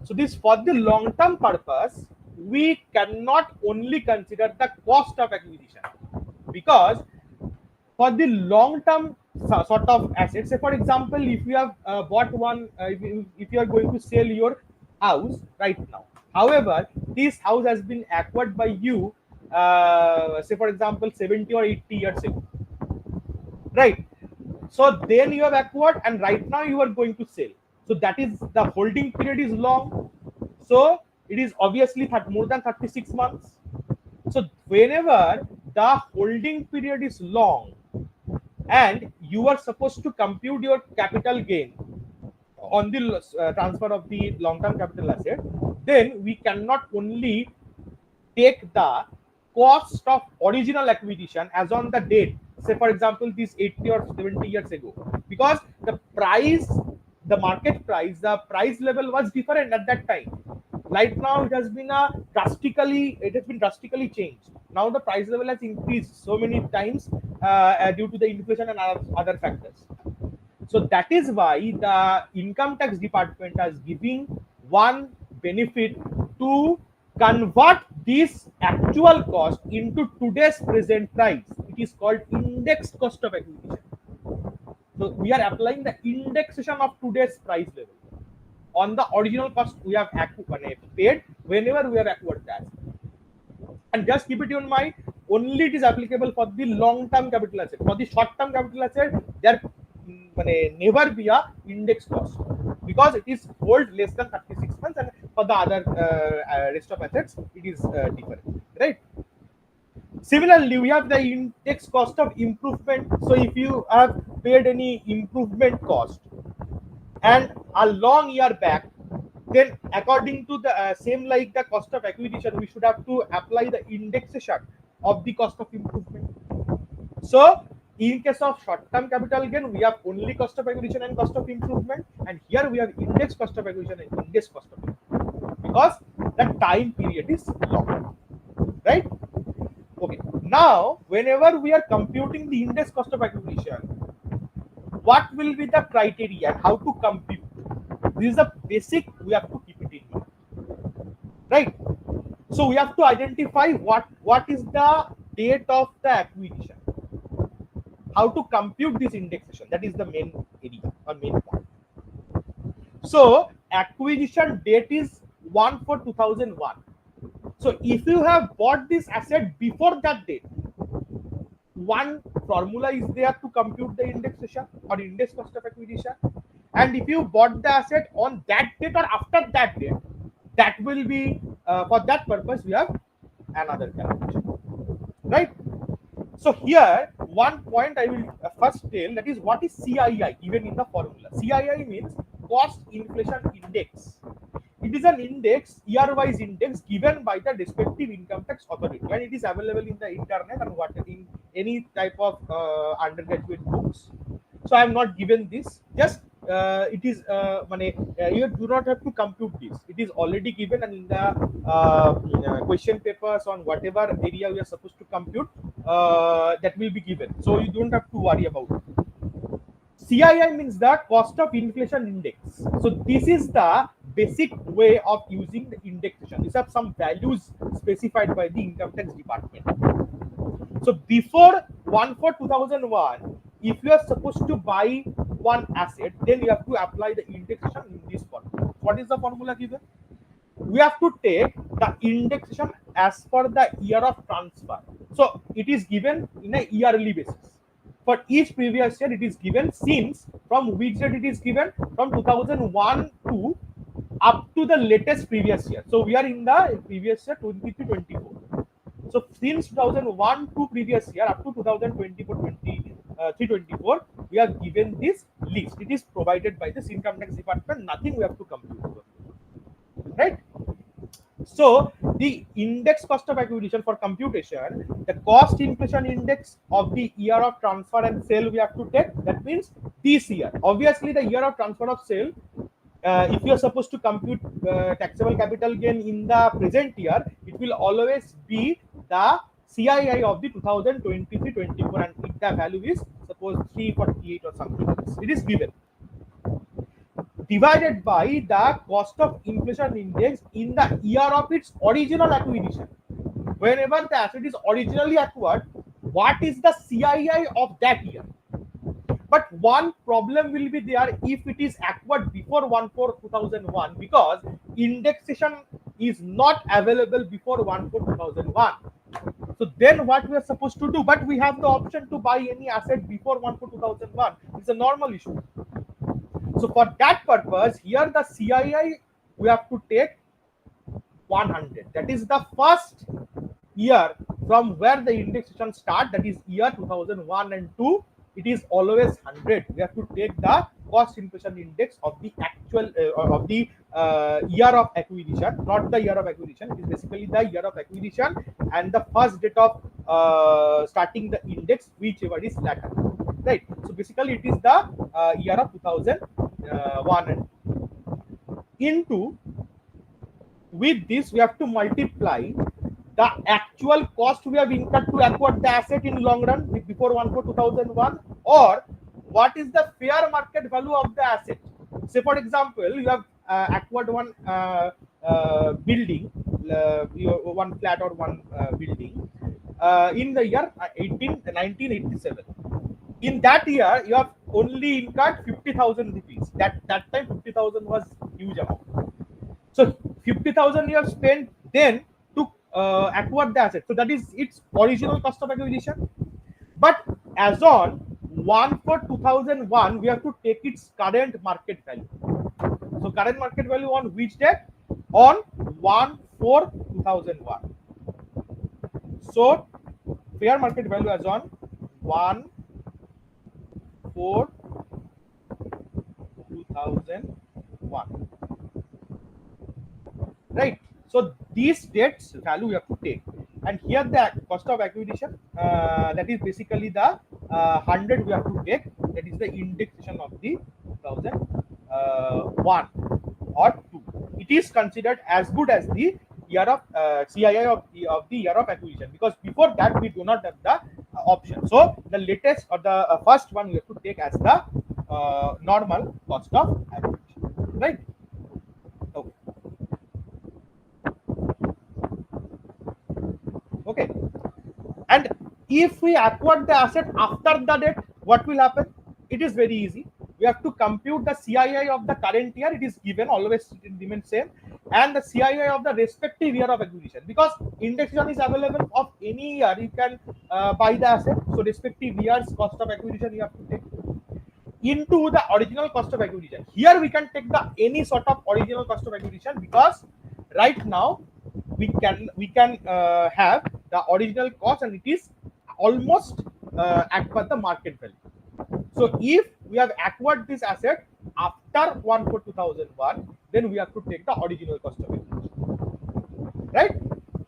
So this, for the long term purpose, we cannot only consider the cost of acquisition, because for the long term sort of assets, say for example, if you have bought one, if you are going to sell your house right now, however this house has been acquired by you say for example 70 or 80 years ago, right? So then you have acquired and right now you are going to sell, so that is, the holding period is long, so it is obviously more than 36 months. So whenever the holding period is long and you are supposed to compute your capital gain on the transfer of the long-term capital asset, then we cannot only take the cost of original acquisition as on the date, say for example this 80 or 70 years ago, because the price, the market price, the price level was different at that time. Right now it has been drastically changed. Now the price level has increased so many times due to the inflation and other factors. So that is why the income tax department is giving one benefit to convert this actual cost into today's present price. It is called indexed cost of acquisition. So we are applying the indexation of today's price level on the original cost we have paid whenever we have acquired that. And just keep it in mind, only it is applicable for the long term capital asset. For the short term capital asset, there never be a index cost because it is hold less than 36 months, and for the other rest of assets it is different, right? Similarly, we have the index cost of improvement. So if you have paid any improvement cost and a long year back, then according to the same like the cost of acquisition, we should have to apply the indexation of the cost of improvement. So in case of short-term capital gain, we have only cost of acquisition and cost of improvement, and here we have index cost of acquisition and index cost of improvement because the time period is long, right? Okay. Now, whenever we are computing the index cost of acquisition, what will be the criteria and how to compute? This is the basic we have to keep it in mind, right? So we have to identify what is the date of the acquisition, how to compute this indexation. That is the main area or main point. So acquisition date is 1/4/2001. So if you have bought this asset before that date, one formula is there to compute the indexation or index cost of acquisition. And if you bought the asset on that date or after that date, that will be for that purpose we have another calculation, right? So here one point I will first tell, that is what is CII given in the formula. CII means cost inflation index. It is an index, year-wise index given by the respective income tax authority, and it is available in the internet and what in any type of undergraduate books. So I am not given this. Just it is you do not have to compute this. It is already given, and in the question papers on whatever area we are supposed to compute, that will be given. So you don't have to worry about it. CII means the cost of inflation index. So this is the basic way of using the indexation. These are some values specified by the income tax department. So before 1/4/2001, if you are supposed to buy one asset, then you have to apply the indexation in this formula. What is the formula given? We have to take the indexation as per the year of transfer. So it is given in a yearly basis. For each previous year, it is given since from which date it is given, from 2001 to up to the latest previous year. So we are in the previous year 23-24. So since 2001 to previous year up to 2024, we are given this list. It is provided by this income tax department. Nothing we have to compute, right? So the index cost of acquisition for computation, the cost inflation index of the year of transfer and sale we have to take. That means this year. Obviously, the year of transfer of sale, if you are supposed to compute taxable capital gain in the present year, it will always be the CII of the 2023-24, and if the value is suppose 348 or something else, it is given, divided by the cost of inflation index in the year of its original acquisition. Whenever the asset is originally acquired, what is the CII of that year? But one problem will be there if it is acquired before 1/4/2001, because indexation is not available before 1/4/2001. So then what we are supposed to do? But we have the option to buy any asset before 1/4/2001. It's a normal issue. So for that purpose, here the CII we have to take 100. That is the first year from where the indexation start. That is year 2001 and 2. It is always 100. We have to take the cost inflation index of the actual of the year of acquisition, not the year of acquisition. It is basically the year of acquisition and the first date of starting the index, whichever is latter, right? So basically, it is the year of 2001 and into. With this, we have to multiply the actual cost we have incurred to acquire the asset in long run before 1/4/2001, or what is the fair market value of the asset. Say for example, you have acquired one building, one flat or one building, in the year 1987. In that year, you have only incurred 50,000 rupees. That time 50,000 was huge amount. So 50,000 you have spent then to acquire the asset. So that is its original cost of acquisition. But as on 1 for 2001, we have to take its current market value. So current market value on which date? On 1 for 2001. So fair market value as on 1 for 2001. Right. So these dates value we have to take, and here the cost of acquisition, that is basically the 100 we have to take, that is the indexation of the 2001 or 2. It is considered as good as the year of CII of the year of acquisition, because before that we do not have the option. So the latest or the first one we have to take as the normal cost of acquisition, right? Okay. Okay. And if we acquire the asset after the date, what will happen? It is very easy. We have to compute the CII of the current year. It is given, always it remains same, and the CII of the respective year of acquisition, because indexation is available of any year. You can buy the asset. So respective years cost of acquisition you have to take into the original cost of acquisition. Here we can take the any sort of original cost of acquisition, because right now we can have the original cost, and it is almost at per the market value. So if we have acquired this asset after 1 for 2001, then we have to take the original cost of acquisition, right?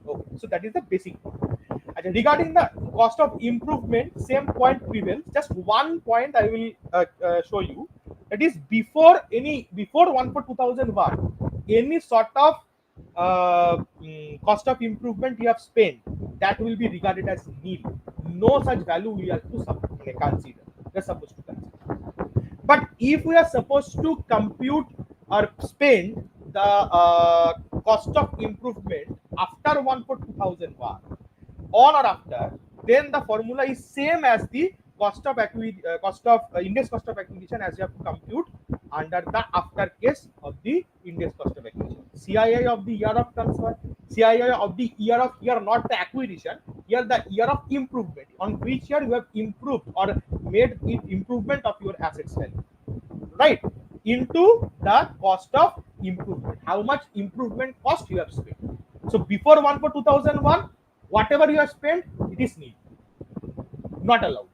Okay, so that is the basic point. Regarding the cost of improvement, same point prevails. Just one point I will show you. That is before 1 for 2001, any sort of cost of improvement you have spent, that will be regarded as nil. No such value we have to consider. We are supposed to consider. But if we are supposed to compute or spend the cost of improvement after 1 for 2001, on or after, then the formula is same as the cost of index cost of acquisition, as you have to compute under the after case of the index cost of acquisition. CII of the year of transfer, CII of the year of here, not the acquisition, here the year of improvement, on which year you have improved or made improvement of your assets value, right, into the cost of improvement. How much improvement cost you have spent. So before 1 for 2001, whatever you have spent, it is nil, not allowed.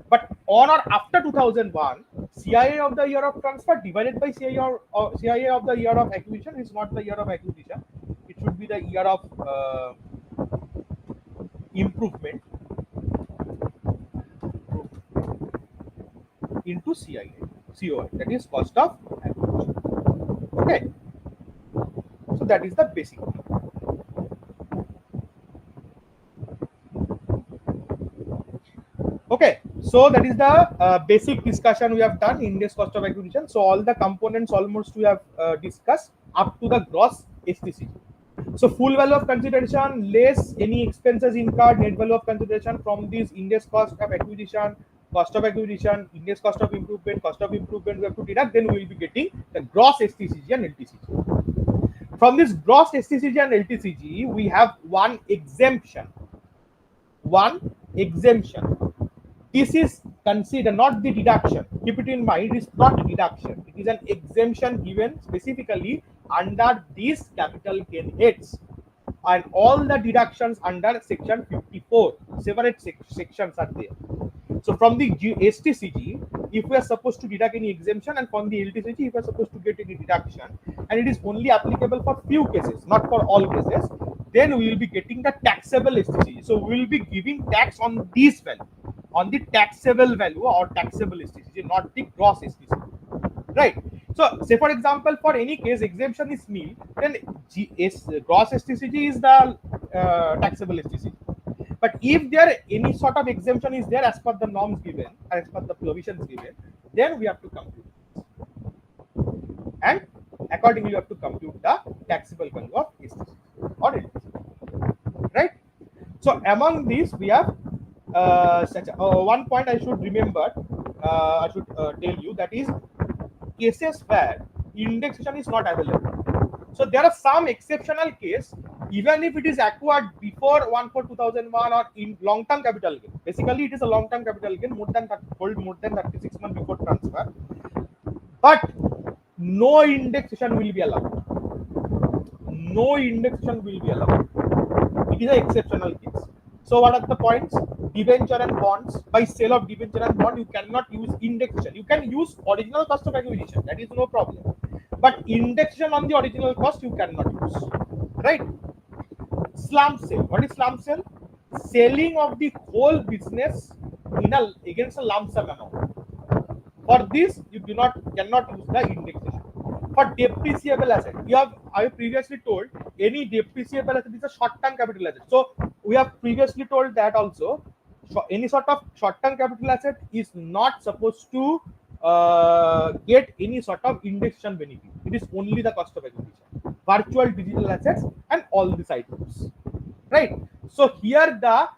But on or after 2001, CII of the year of transfer divided by CII of the year of acquisition is not the year of acquisition. It should be the year of improvement into COI, that is cost of acquisition. Okay. So that is the basic thing. Okay, so that is the basic discussion we have done in this cost of acquisition. So all the components almost we have discussed up to the gross STCG. So full value of consideration less any expenses incurred, net value of consideration from this index cost of acquisition, index cost of improvement we have to deduct. Then we will be getting the gross STCG and LTCG. From this gross STCG and LTCG, we have one exemption. This is considered not the deduction. Keep it in mind, it is not a deduction. It is an exemption given specifically under these capital gain heads. And all the deductions under section 54, separate sections are there. So from the STCG, if we are supposed to deduct any exemption, and from the LTCG, if we are supposed to get any deduction, and it is only applicable for few cases, not for all cases, then we will be getting the taxable STCG. So we will be giving tax on this value, on the taxable value or taxable STCG, not the gross STCG, right? So say for example, for any case exemption is nil, then gross STCG is the taxable STCG. But if there any sort of exemption is there as per the norms given, as per the provisions given, then we have to compute. And accordingly you have to compute the taxable value of STC or LTC, right? So among these we have one point I should remember, I should tell you, that is cases where indexation is not available. So there are some exceptional case, even if it is acquired before 1/4/2001 or in long-term capital gain. Basically, it is a long-term capital gain, hold more than 36 months before transfer, but no indexation will be allowed. No indexation will be allowed. It is an exceptional case. So what are the points? Debenture and bonds. By sale of debenture and bond, you cannot use indexation. You can use original cost of acquisition. That is no problem. But indexation on the original cost you cannot use. Right? Slump sale. What is slump sale? Selling of the whole business against a lump sum amount. For this, you cannot use the indexation. For depreciable asset, I previously told any depreciable asset is a short-term capital asset. So we have previously told that also any sort of short-term capital asset is not supposed to get any sort of indexation benefit. It is only the cost of acquisition, virtual digital assets, and all these items. Right. So here the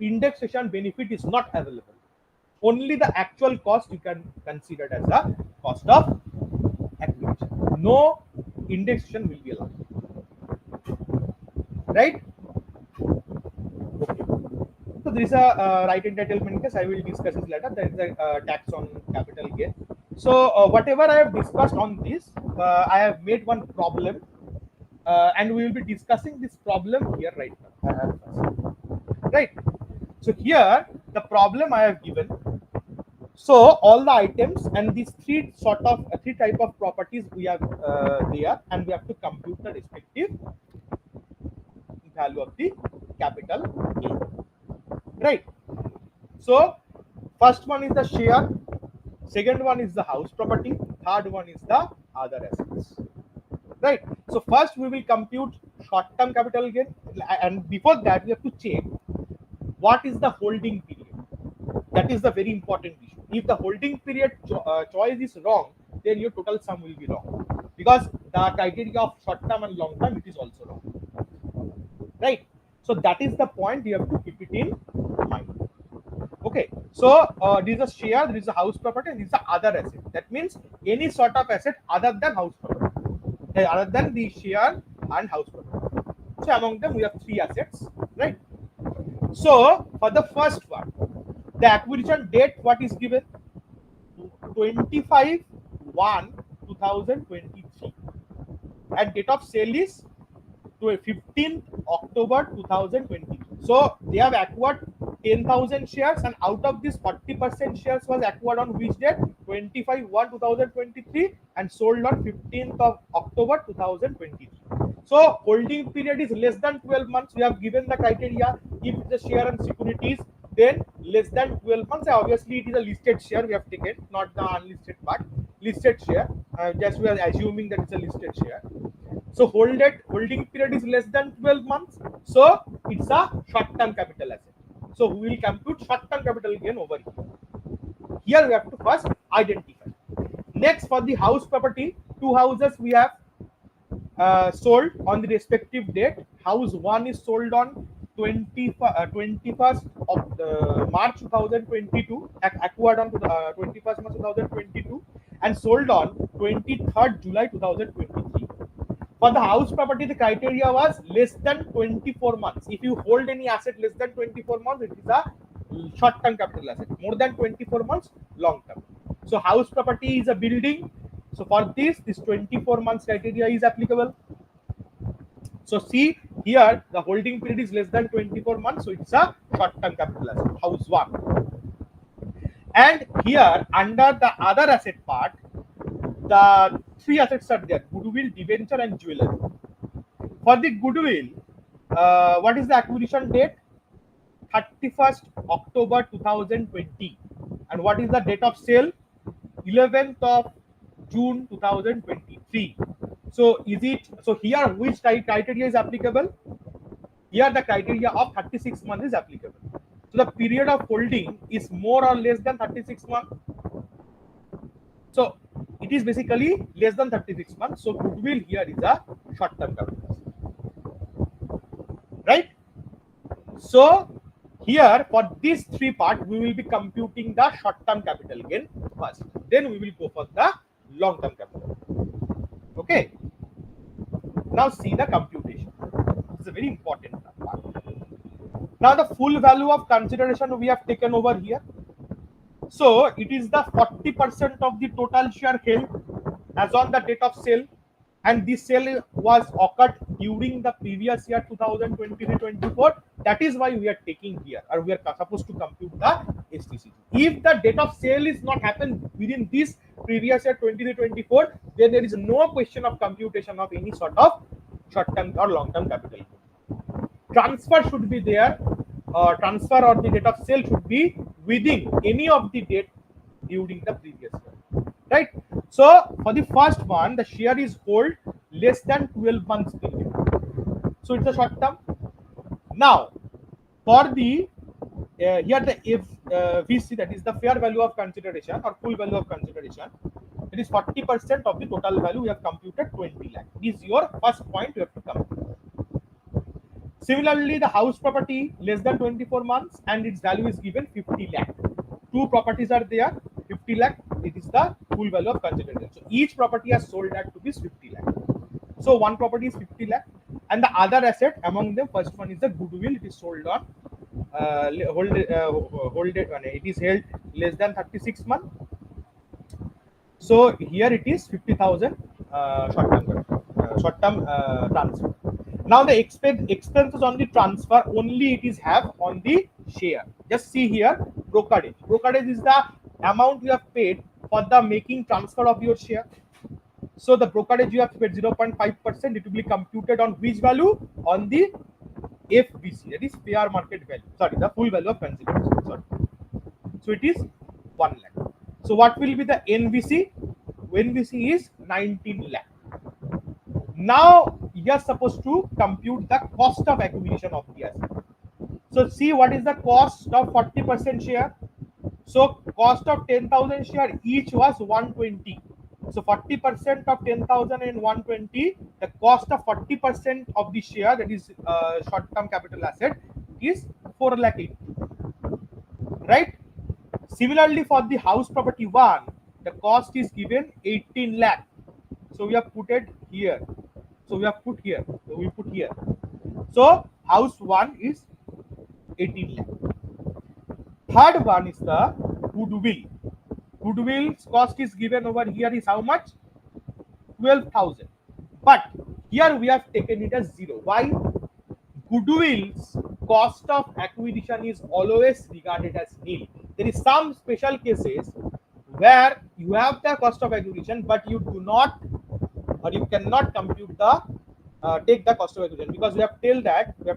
indexation benefit is not available. Only the actual cost you can consider as the cost of acquisition. No indexation will be allowed. Right? Okay. So there is a right entitlement case. I will discuss this later. There is a tax on capital gain. So whatever I have discussed on this, I have made one problem, and we will be discussing this problem here right now. Right. So here the problem I have given. So all the items and these three type of properties we have there, and we have to compute the respective value of the capital gain. Right. So first one is the share, second one is the house property, third one is the other assets. Right. So first we will compute short-term capital gain, and before that we have to check what is the holding period. That is the very important issue. If the holding period choice is wrong, then your total sum will be wrong, because the criteria of short-term and long-term, it is also wrong. Right. So that is the point you have to keep it in mind. Okay. So this is a share, this is a house property, and this is the other asset. That means any sort of asset other than house property, other than the share and house property. So among them we have three assets. Right. So for the first one, the acquisition date, what is given? 25/1/2023, and date of sale is 15th October 2023. So they have acquired 10,000 shares, and out of this 40% shares was acquired on which date? 25/1/2023, and sold on 15th of October 2023. So holding period is less than 12 months. We have given the criteria. If the share and securities, then less than 12 months. Obviously it is a listed share we have taken, not the unlisted part. Listed share, just we are assuming that it's a listed share. So holding period is less than 12 months, so it's a short-term capital asset. So we will compute short-term capital gain over here. Here we have to first identify. Next, for the house property, two houses we have sold on the respective date. House 1 is sold on 21st of March 2022, acquired on 21st March 2022, and sold on 23rd July 2023. For the house property, the criteria was less than 24 months. If you hold any asset less than 24 months, it is a short-term capital asset. More than 24 months, long-term. So house property is a building. So for this 24 months criteria is applicable. So see here, the holding period is less than 24 months, so it's a short-term capital asset, house 1. And here, under the other asset part, the three assets are there: goodwill, debenture, and jewelry. For the goodwill, what is the acquisition date? 31st October 2020. And what is the date of sale? 11th of June 2023. So here which criteria is applicable? Here the criteria of 36 months is applicable. So the period of holding is more or less than 36 months. So it is basically less than 36 months. So goodwill here is a short-term capital, right? So here for these three part, we will be computing the short-term capital gain first. Then we will go for the long-term capital. Okay. Now see the computation. It's a very important part. Now the full value of consideration we have taken over here. So it is the 40% of the total share held as on the date of sale, and this sale was occurred during the previous year 2023-24. That is why we are taking here, or we are supposed to compute the STCG. If the date of sale is not happened within this previous year 23-24, then there is no question of computation of any sort of short-term or long-term capital. Transfer should be there. Transfer or the date of sale should be within any of the date during the previous year, right? So for the first one, the share is hold less than 12 months period, so it's a short term. Now for the here the VC, that is the fair value of consideration or full value of consideration, it is 40% of the total value. We have computed 20 lakh. This is your first point you have to compute. Similarly, the house property less than 24 months and its value is given 50 lakh. Two properties are there, 50 lakh, it is the full value of consideration. So each property has sold at rupees 50 lakh. So one property is 50 lakh, and the other asset among them, first one is the goodwill. It is sold on it is held less than 36 months. So here it is 50,000 short-term transfer. Now the expenses on the transfer only it is have on the share. Just see here, brokerage. Brokerage is the amount you have paid for the making transfer of your share. So the brokerage you have paid 0.5%. It will be computed on which value? On the FBC, that is fair market value. Sorry, the full value of consideration. Sorry. So it is 1 lakh. So what will be the NVC? NVC is 19 lakh. Now you are supposed to compute the cost of acquisition of the asset. So see what is the cost of 40% share. So cost of 10,000 share each was 120. So 40% of 10,000 and 120, the cost of 40% of the share, that is short-term capital asset, is 4 lakh 80. Right? Similarly, for the house property 1, the cost is given 18 lakh. So we have put it here. So we have put here. So we put here. So house 1 is 18 lakh. Third one is the goodwill. Goodwill's cost is given over here is how much? 12,000. But here we have taken it as 0. Why? Goodwill's cost of acquisition is always regarded as nil. There is some special cases where you have the cost of acquisition, but you do not, or you cannot compute the take the cost of acquisition, because we have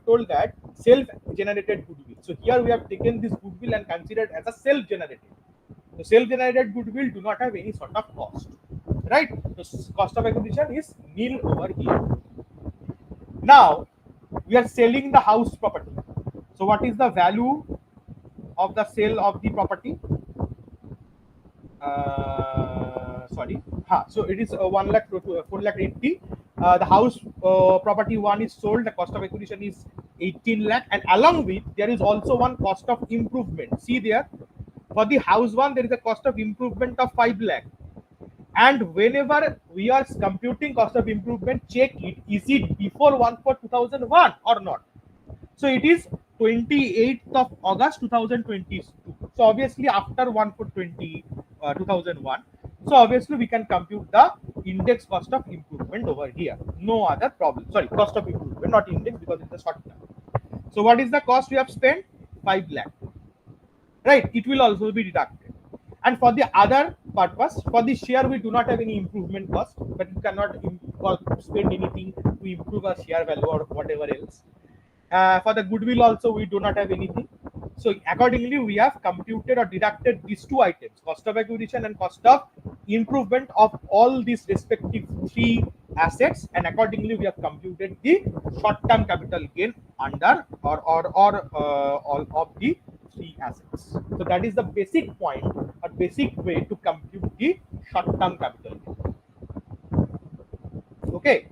told that self-generated goodwill. So here we have taken this goodwill and considered as a self-generated. So self-generated goodwill do not have any sort of cost, right? So cost of acquisition is nil over here. Now we are selling the house property. So what is the value of the sale of the property? So it is 1 lakh to 4 lakh 80. The house property 1 is sold. The cost of acquisition is 18 lakh, and along with there is also one cost of improvement. See there, for the house 1 there is a cost of improvement of 5 lakh. And whenever we are computing cost of improvement, check it, is it before 1/4/2001 or not? So it is 28th of August 2022. So obviously after 1/4/2001. So obviously we can compute the index cost of improvement over here. No other problem. Sorry, cost of improvement, not index, because it's a short term. So what is the cost we have spent? 5 lakh. Right? It will also be deducted. And for the other purpose, for the share, we do not have any improvement cost, but we cannot spend anything to improve our share value or whatever else. For the goodwill also, we do not have anything. So accordingly, we have computed or deducted these two items, cost of acquisition and cost of improvement of all these respective three assets, and accordingly we have computed the short-term capital gain under or all of the three assets. So that is the basic point or basic way to compute the short-term capital gain. Okay,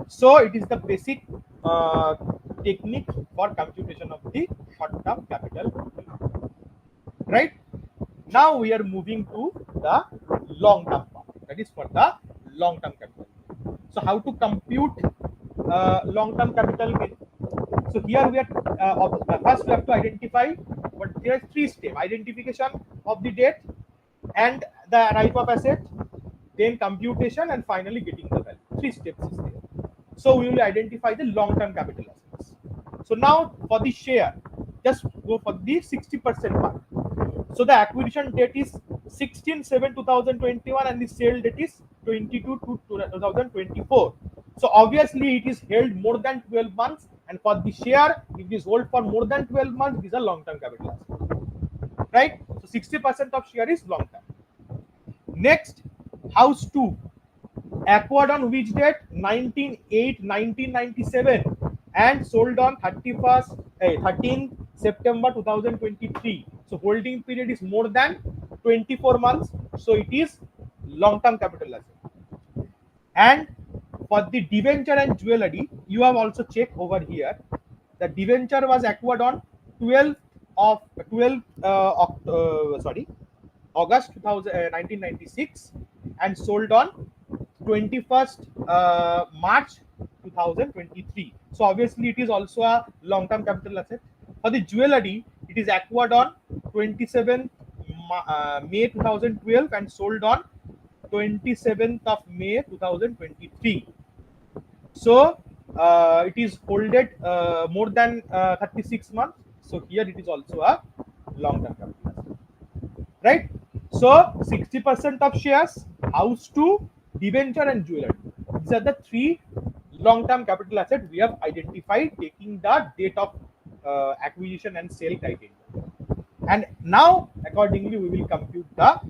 so it is the basic technique for computation of the short-term capital gain. Right? Now we are moving to the long-term part. That is for the long-term capital gain. So how to compute long-term capital gain? So here we are first we have to identify, but there are three steps: identification of the debt and the type of asset, then computation, and finally getting the value. Three steps is there. So we will identify the long-term capital assets. So now for the share, just go for the 60% part. So the acquisition date is 16/7/2021 and the sale date is 22/2/2024. So obviously it is held more than 12 months, and for the share, if it is held for more than 12 months, it is a long-term capital asset. Right? So 60% of share is long-term. Next, house 2, acquired on which date? 19/8/1997 and sold on 13 September 2023. So holding period is more than 24 months. So it is long-term capital asset. And for the debenture and jewelry, you have also checked over here. The debenture was acquired on 12th of 12 sorry August 1996 and sold on 21st March 2023. So obviously it is also a long-term capital asset. For the jewelry, it is acquired on 27th May 2012 and sold on 27th of May 2023. So it is holded more than 36 months. So here it is also a long-term capital asset. Right? So 60% of shares, house 2, debenture and jewelry. These are the three long-term capital assets we have identified, taking the date of acquisition and sale criteria. And now accordingly we will compute the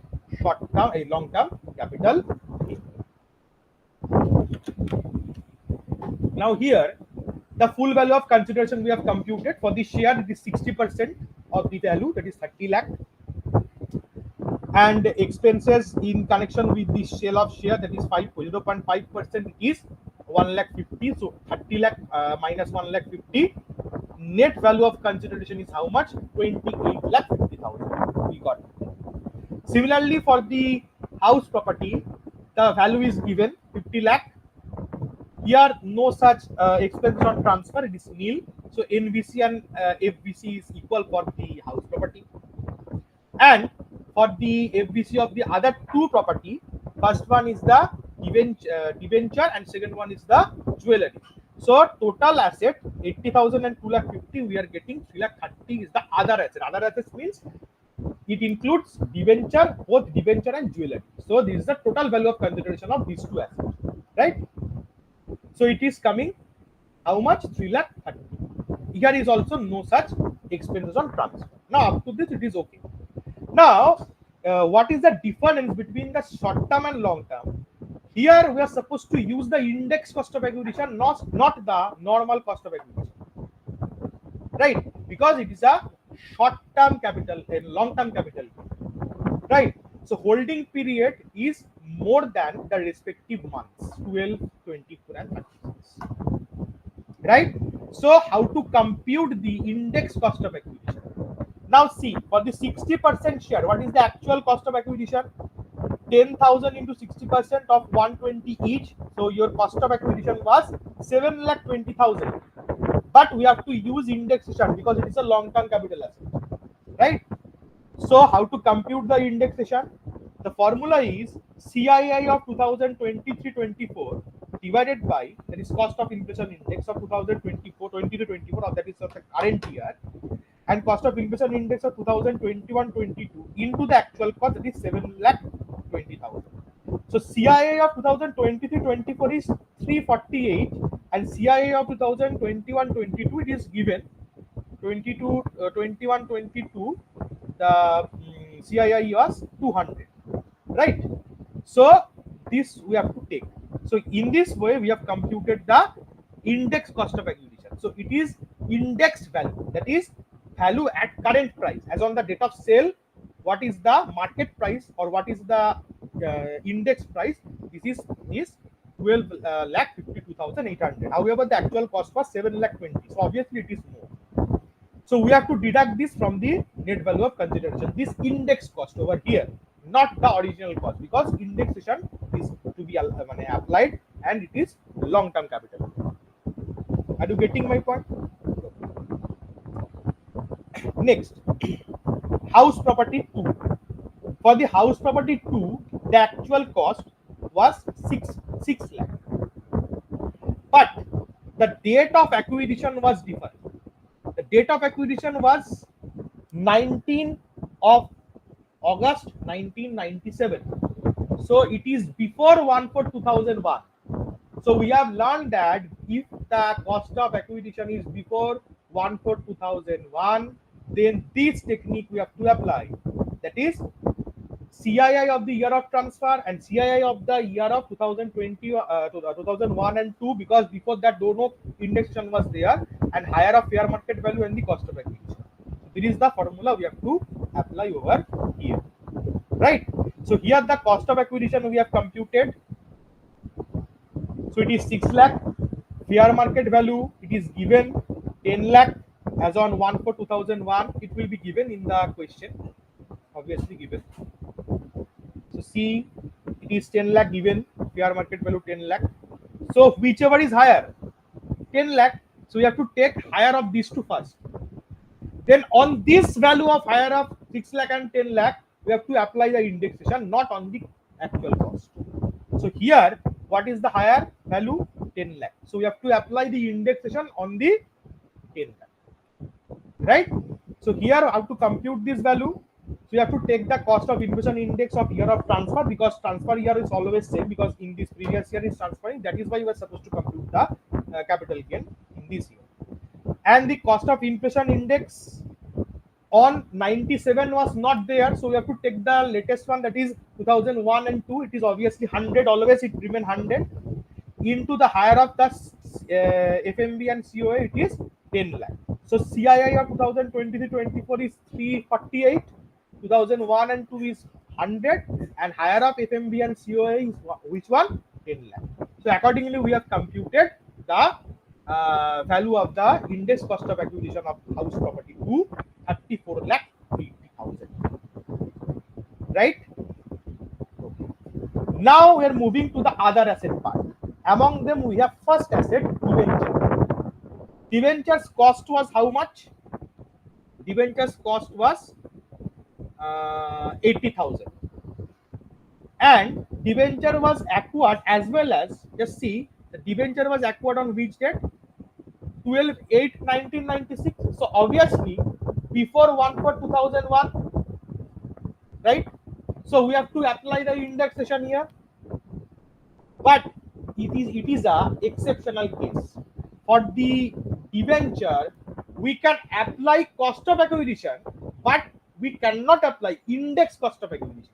short-term a long-term capital gain. Now here the full value of consideration we have computed. For the share, it is 60% of the value, that is 30 lakh, and expenses in connection with the sale of share, that is 0.5% is 1,50,000. So 30 lakh minus 1,50,000. Net value of consideration is how much? 28,50,000. We got it. Similarly, for the house property, the value is given 50 lakh. Here no such expense on transfer, it is nil. So NVC and FVC is equal for the house property. And for the FVC of the other two property, first one is the debenture and second one is the jewelry. So total asset 80,000 and 2,50,000, we are getting 3,30,000 is the other asset. Other assets means it includes debenture, both debenture and jewelry. So this is the total value of consideration of these two assets, right? So it is coming how much? 3,30,000. Here is also no such expenses on transfer. Now up to this it is okay. Now what is the difference between the short term and long term? Here we are supposed to use the index cost of acquisition, not the normal cost of acquisition, right? Because it is a short term capital and long term capital, right? So holding period is more than the respective months, 12, 24 and 36, right? So how to compute the index cost of acquisition? Now see, for the 60% share, what is the actual cost of acquisition? 10,000 into 60% of 120 each. So your cost of acquisition was 7,20,000. But we have to use indexation because it is a long-term capital asset, right? So how to compute the indexation? The formula is CII of 2023-24 divided by, that is cost of inflation index of 2024, 20 to 24, or that is of the current year, and cost of inflation index of 2021-22 into the actual cost, that is 7,20,000. So CII of 2023-24 is 348 and CII of 2021-22 it is given 21-22, the CII was 200, right? So this we have to take. So in this way we have computed the index cost of acquisition. So it is indexed value, that is value at current price as on the date of sale. What is the market price or what is the index price. This is 12 lakh 52,800. However, the actual cost was 7 lakh 20. So obviously it is more. So we have to deduct this from the net value of consideration. This index cost over here, not the original cost, because indexation is to be applied and it is long-term capital. Are you getting my point? Next, house property 2. For the house property 2, the actual cost was 6 lakh. But the date of acquisition was different. The date of acquisition was 19 of August 1997. So it is before 1/4/2001. So we have learned that if the cost of acquisition is before 1/4/2001, then this technique we have to apply. That is CII of the year of transfer and CII of the year of 2020 to 2001 and 2, because before that no indexation was there, and higher of fair market value and the cost of acquisition. So this is the formula we have to apply over here, right? So here the cost of acquisition we have computed. So it is 6 lakh. Fair market value, it is given 10 lakh as on 1/4/2001. It will be given in the question, obviously given. So see, it is 10 lakh given, fair market value 10 lakh. So whichever is higher, 10 lakh. So we have to take higher of these two first. Then on this value of higher of 6 lakh and 10 lakh, we have to apply the indexation, not on the actual cost. So here, what is the higher value? 10 lakh. So we have to apply the indexation on the 10 lakh, right? So here, how to compute this value? So you have to take the cost of inflation index of year of transfer, because transfer year is always same, because in this previous year is transferring. That is why you are supposed to compute the capital gain in this year. And the cost of inflation index on 97 was not there, so we have to take the latest one, that is 2001 and 2. It is obviously 100, always it remain 100 into the higher of the FMB and COA, it is 10 lakh. So CII of 2023-24 is 348, 2001 and 2 is 100, and higher of FMB and COA is which one? 10 lakh. So accordingly we have computed the value of the index cost of acquisition of house property to 34 lakh 80,000. Right? Now we are moving to the other asset part. Among them, we have first asset, debenture. Debenture's cost was how much? Debenture's cost was 80,000. And debenture was acquired as well as, just see, the debenture was acquired on which date? 12/8/1996. So obviously, before 1/4/2001, right? So we have to apply the indexation here. But it is a exceptional case. For the debenture, we can apply cost of acquisition, but we cannot apply index cost of acquisition.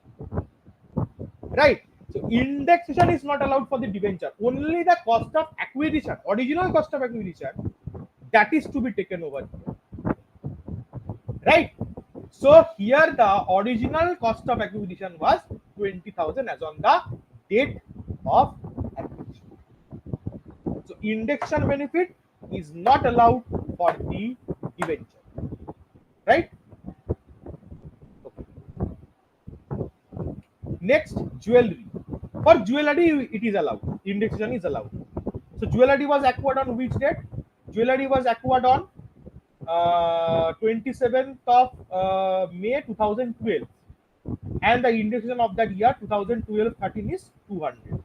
Right? So indexation is not allowed for the debenture. Only the cost of acquisition, original cost of acquisition, that is to be taken over here. Right? So here the original cost of acquisition was 20,000 as on the date of acquisition. So indexation benefit is not allowed for the debenture, right? Okay. Next, jewelry. For jewelry, it is allowed. Indexation is allowed. So jewelry was acquired on which date? Jewelry was acquired on 27th of May 2012, and the indexation of that year 2012-13 is 200,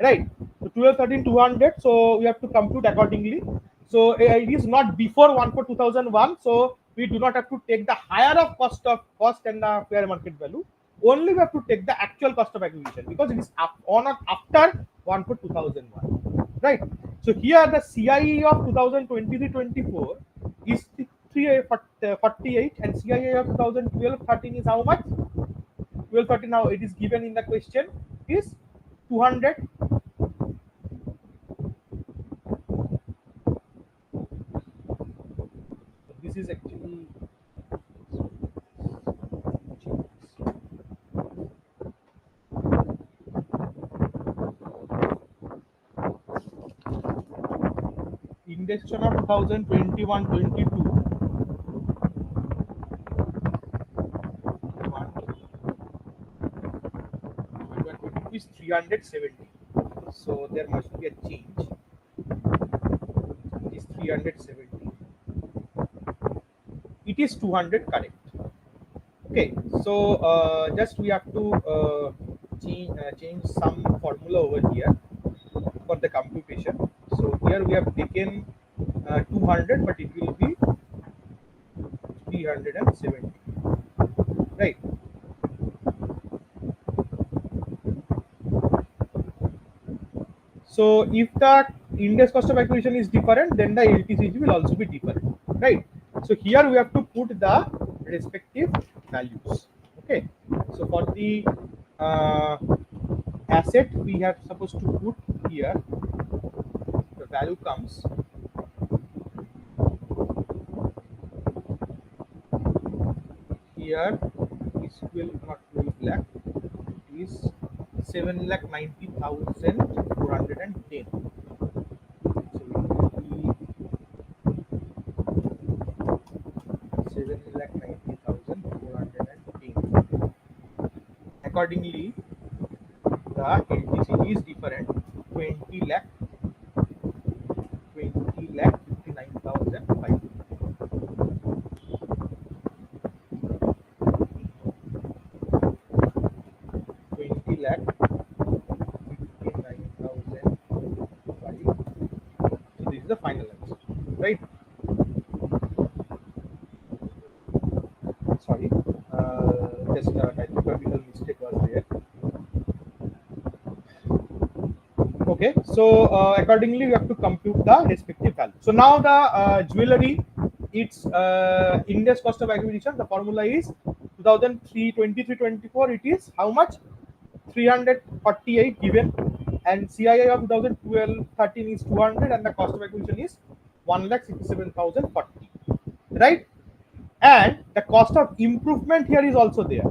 right? So 12-13 200, so we have to compute accordingly. So it is not before 1/4/2001, so we do not have to take the higher of cost and the fair market value. Only we have to take the actual cost of acquisition, because it is on or after 1/4/2001, right? So here the CIE of 2023-24 is 348, and CIE of 2012-13 is how much? 12-13. Now it is given in the question is 200. This is actually indexation of 2021-22 is 370. So there must be a change. It is 370. It is 200 correct. Okay, so just we have to change some formula over here for the computation. So here we have taken 200, but it will be 370, right? So if the index cost of acquisition is different, then the LTCG will also be different, right? So here we have to put the respective values. Okay, so for the asset, we have supposed to put here the value comes here is 12, not 12 lakh, it is 7,90,410. So it will be 7,90,410. Accordingly, the LTCG is different, 20 lakh 59,500. 20 lakh 59,500. So this is the final answer, right? Sorry, just a typographical mistake was there. Okay, so accordingly we have to compute the respective value. So now the jewelry, its index cost of acquisition, the formula is 2003-23-24. It is how much? 348 given, and CII of 2012-13 is 200, and the cost of acquisition is 1,67,040, right? And the cost of improvement here is also there.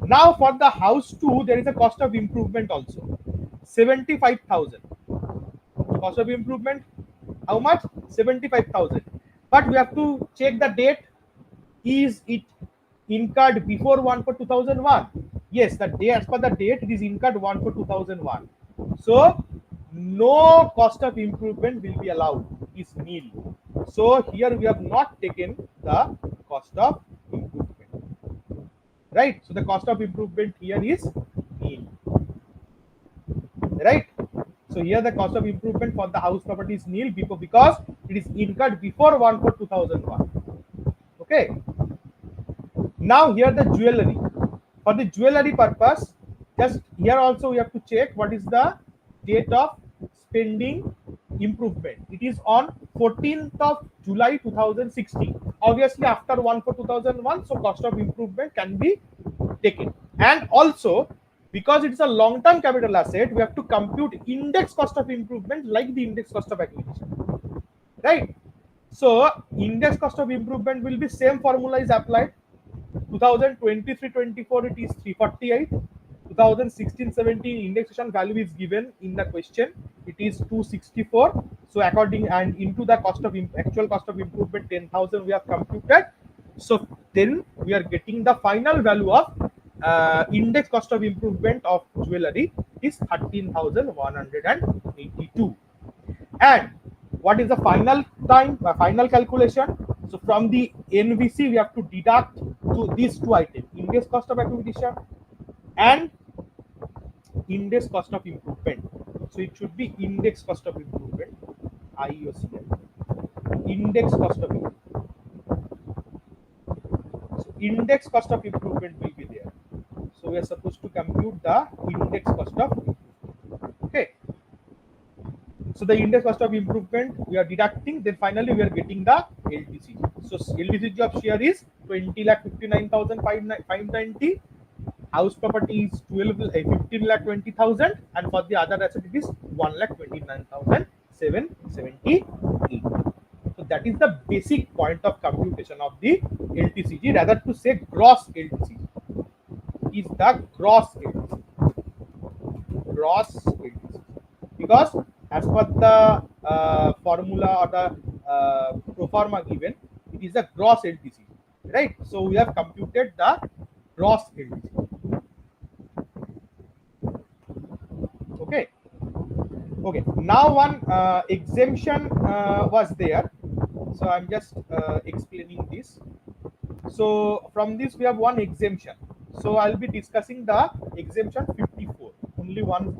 Now for the house 2, there is a cost of improvement also, 75,000. Cost of improvement, how much? 75,000. But we have to check the date. Is it incurred before 1/4/2001? Yes, the day as per the date it is incurred 1/4/2001. So no cost of improvement will be allowed. Is nil. So here we have not taken the cost of improvement, right? So the cost of improvement here is nil, right? So here the cost of improvement for the house property is nil because it is incurred before 1/4/2001. Okay. Now here the jewelry. For the jewelry purpose, just here also we have to check what is the date of spending improvement. It is on 14th of July 2016. Obviously after 1/4/2001, so cost of improvement can be taken. And also because it is a long-term capital asset, we have to compute index cost of improvement like the index cost of acquisition, right? So index cost of improvement will be same formula is applied. 2023-24 it is 348. 2016-17 indexation value is given in the question, it is 264. So according and into the cost of actual cost of improvement 10,000 we have computed. So then we are getting the final value of index cost of improvement of jewelry is 13,182. And what is the final time, final calculation? So from the NVC we have to deduct to these two items, index cost of acquisition and index cost of improvement. So it should be index cost of improvement, IOCM, index cost of improvement. So index cost of improvement will be there. So we are supposed to compute the index cost of improvement. Okay. So the index cost of improvement we are deducting, then finally we are getting the LTCG. So LTCG of share is 20,59,590. House property is 15,20,000, and for the other asset it is 1,29,778. So that is the basic point of computation of the LTCG. Rather to say gross LTCG is the gross LTCG. Gross LTCG, because as per the formula or the pro forma given, it is a gross LTC, right? So we have computed the gross LTC. Okay. Okay. Now one exemption was there, so I'm just explaining this. So from this we have one exemption. So I'll be discussing the exemption 54. Only one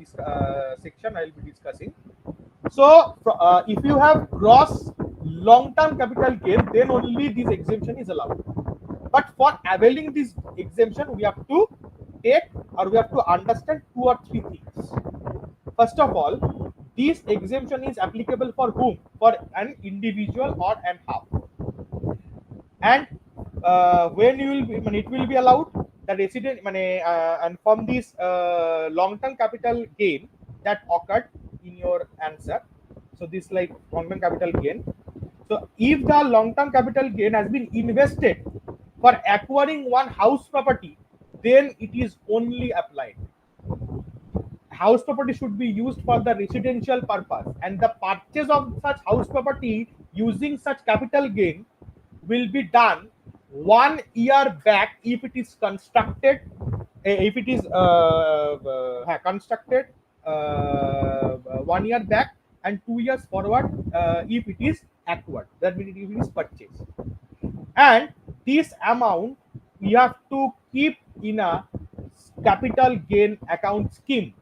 section I'll be discussing. So if you have gross long-term capital gain, then only this exemption is allowed. But for availing this exemption, we have to take or we have to understand two or three things. First of all, this exemption is applicable for whom? For an individual or an half. And when you will be, when it will be allowed, the resident and from this long-term capital gain that occurred in your answer. So this like long-term capital gain. So if the long-term capital gain has been invested for acquiring one house property, then it is only applied. House property should be used for the residential purpose, and the purchase of such house property using such capital gain will be done 1 year back if it is constructed, if it is constructed 1 year back, and 2 years forward if it is acquired, that means if it is purchased. And this amount we have to keep in a capital gain account scheme.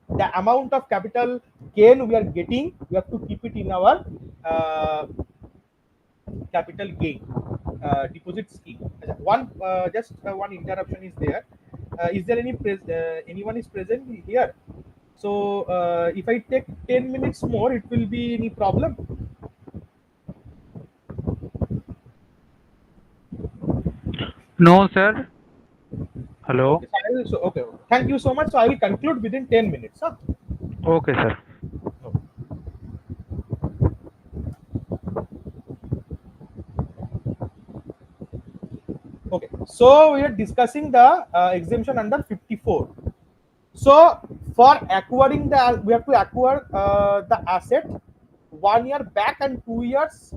The amount of capital gain we are getting, we have to keep it in our capital gain deposit scheme. One just one interruption is there. Is there anyone is present here? So if I take 10 minutes more, it will be any problem? No, sir. Hello. Okay, okay. Thank you so much. So I will conclude within 10 minutes. Huh? Okay, sir. Okay, so we are discussing the exemption under 54. So for acquiring the, we have to acquire the asset 1 year back and 2 years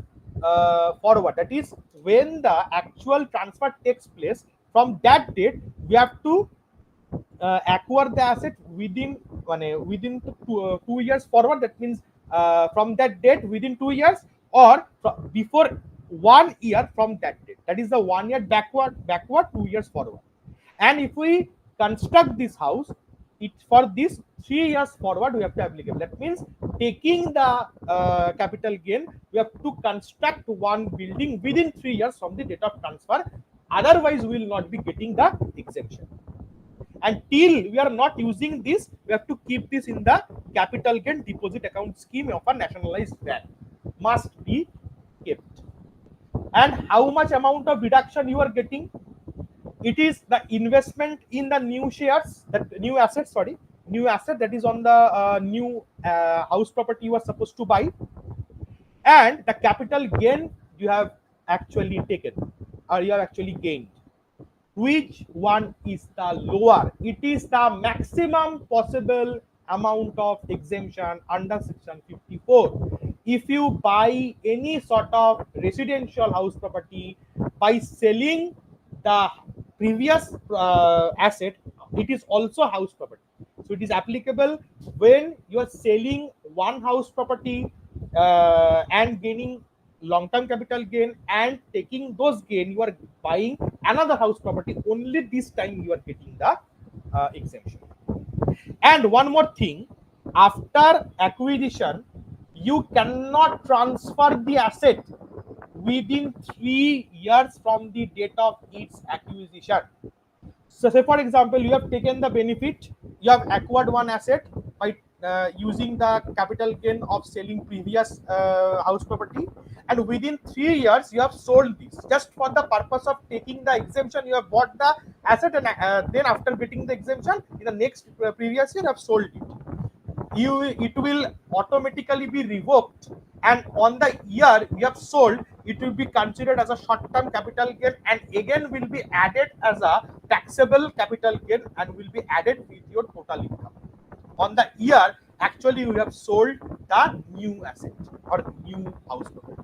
forward. That is when the actual transfer takes place. From that date, we have to acquire the asset within 2 years forward. That means from that date within 2 years, or before 1 year from that date. That is the 1 year backward, 2 years forward. And if we construct this house, it for this 3 years forward we have to applicable. That means taking the capital gain, we have to construct one building within 3 years from the date of transfer. Otherwise, we will not be getting the exemption. And till we are not using this, we have to keep this in the capital gain deposit account scheme of a nationalized bank. Must be kept. And how much amount of reduction you are getting? It is the investment in the new shares, that new asset, new asset that is on the new house property you are supposed to buy, and the capital gain you have actually taken or you have actually gained. Which one is the lower? It is the maximum possible amount of exemption under section 54. If you buy any sort of residential house property by selling the previous asset, it is also house property. So it is applicable when you are selling one house property and gaining long-term capital gain, and taking those gain you are buying another house property. Only this time you are getting the exemption. And one more thing, after acquisition you cannot transfer the asset within 3 years from the date of its acquisition. So say for example, you have taken the benefit, you have acquired one asset by using the capital gain of selling previous house property, and within 3 years you have sold this. Just for the purpose of taking the exemption, you have bought the asset, and then after getting the exemption in the next previous year you have sold it. It will automatically be revoked, and on the year you have sold, it will be considered as a short-term capital gain, and again will be added as a taxable capital gain and will be added with your total income. On the year actually you have sold the new asset or new house property,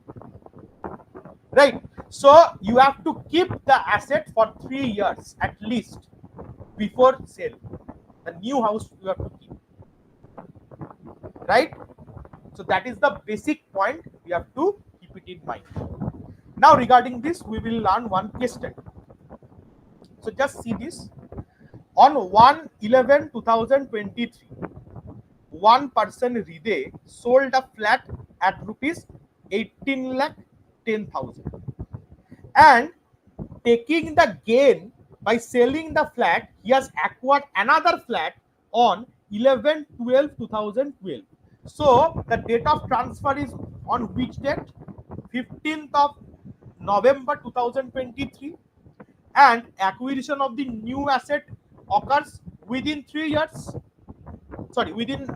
right? So you have to keep the asset for 3 years at least before sale. The new house you have to keep, right? So that is the basic point, we have to keep it in mind. Now regarding this, we will learn one case study. So just see this. On 1/11/2023, one person Ride sold a flat at rupees 18,10,000, and taking the gain by selling the flat, he has acquired another flat on 11/12/2012. So the date of transfer is on which date? 15th of November 2023, and acquisition of the new asset occurs within 3 years. Sorry, within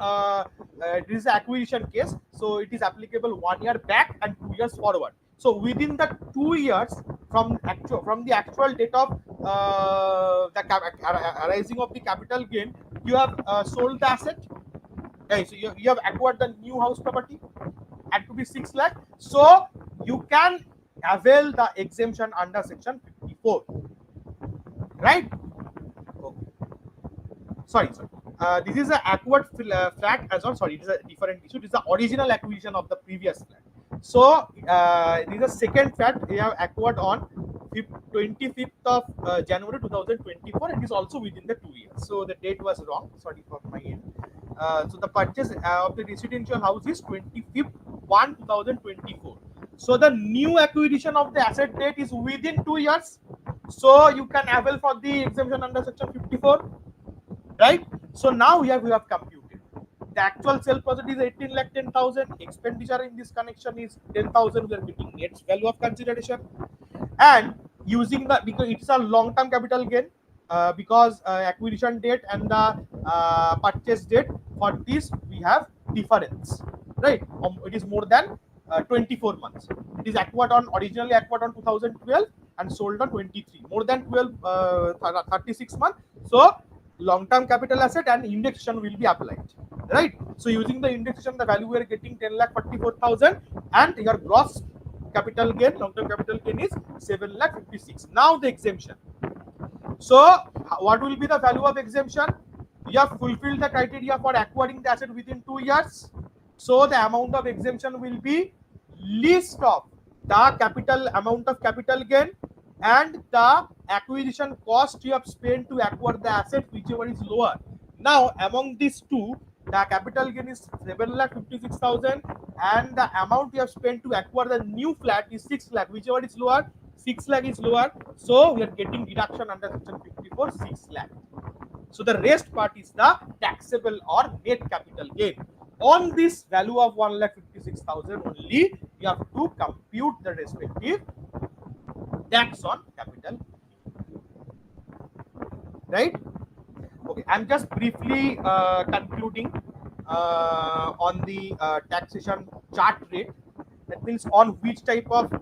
this is acquisition case, so it is applicable 1 year back and 2 years forward. So within the 2 years from the actual date of arising of the capital gain, you have sold the asset. Okay, so you have acquired the new house property at to be 6 lakh. So you can avail the exemption under section 54, right? Okay. Sorry. This is an acquired flat as well. Sorry, it is a different issue. It is the original acquisition of the previous flat. So this is a second flat we have acquired on 25th of January 2024. It is also within the 2 years. So the date was wrong. Sorry for my end. So the purchase of the residential house is 25th 1 2024. So the new acquisition of the asset date is within 2 years. So you can avail for the exemption under section 54. Right? So now we have computed. The actual sale price is 18,10,000. Expenditure in this connection is 10,000. We are getting net value of consideration. And using the, because it's a long-term capital gain, because acquisition date and the purchase date, for this we have difference, right? It is more than 24 months. It is originally acquired on 2012 and sold on 23. More than 36 months. So long-term capital asset and indexation will be applied, right? So using the indexation, the value we are getting 10,44,000, and your gross capital gain, long-term capital gain is 7,56,000. Now the exemption. So what will be the value of exemption? You have fulfilled the criteria for acquiring the asset within 2 years. So the amount of exemption will be least of the capital amount of capital gain and the acquisition cost you have spent to acquire the asset, whichever is lower. Now among these two, the capital gain is 7,56,000 and the amount you have spent to acquire the new flat is 6 lakh, whichever is lower. 6 lakh is lower, so we are getting deduction under section 54, 6 lakh. So the rest part is the taxable or net capital gain. On this value of 1,56,000 only, you have to compute the respective tax on capital, right? Okay, I'm just briefly concluding on the taxation chart rate. That means on which type of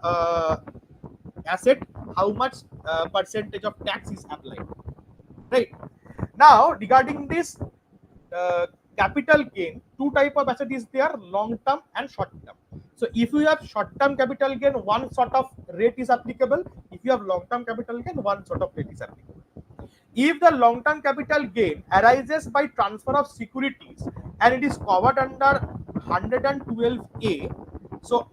asset, how much percentage of tax is applied, right? Now regarding this capital gain, two type of asset is there, long term and short term. So if you have short term capital gain, one sort of rate is applicable. If you have long term capital gain, one sort of rate is applicable. If the long term capital gain arises by transfer of securities and it is covered under 112A, so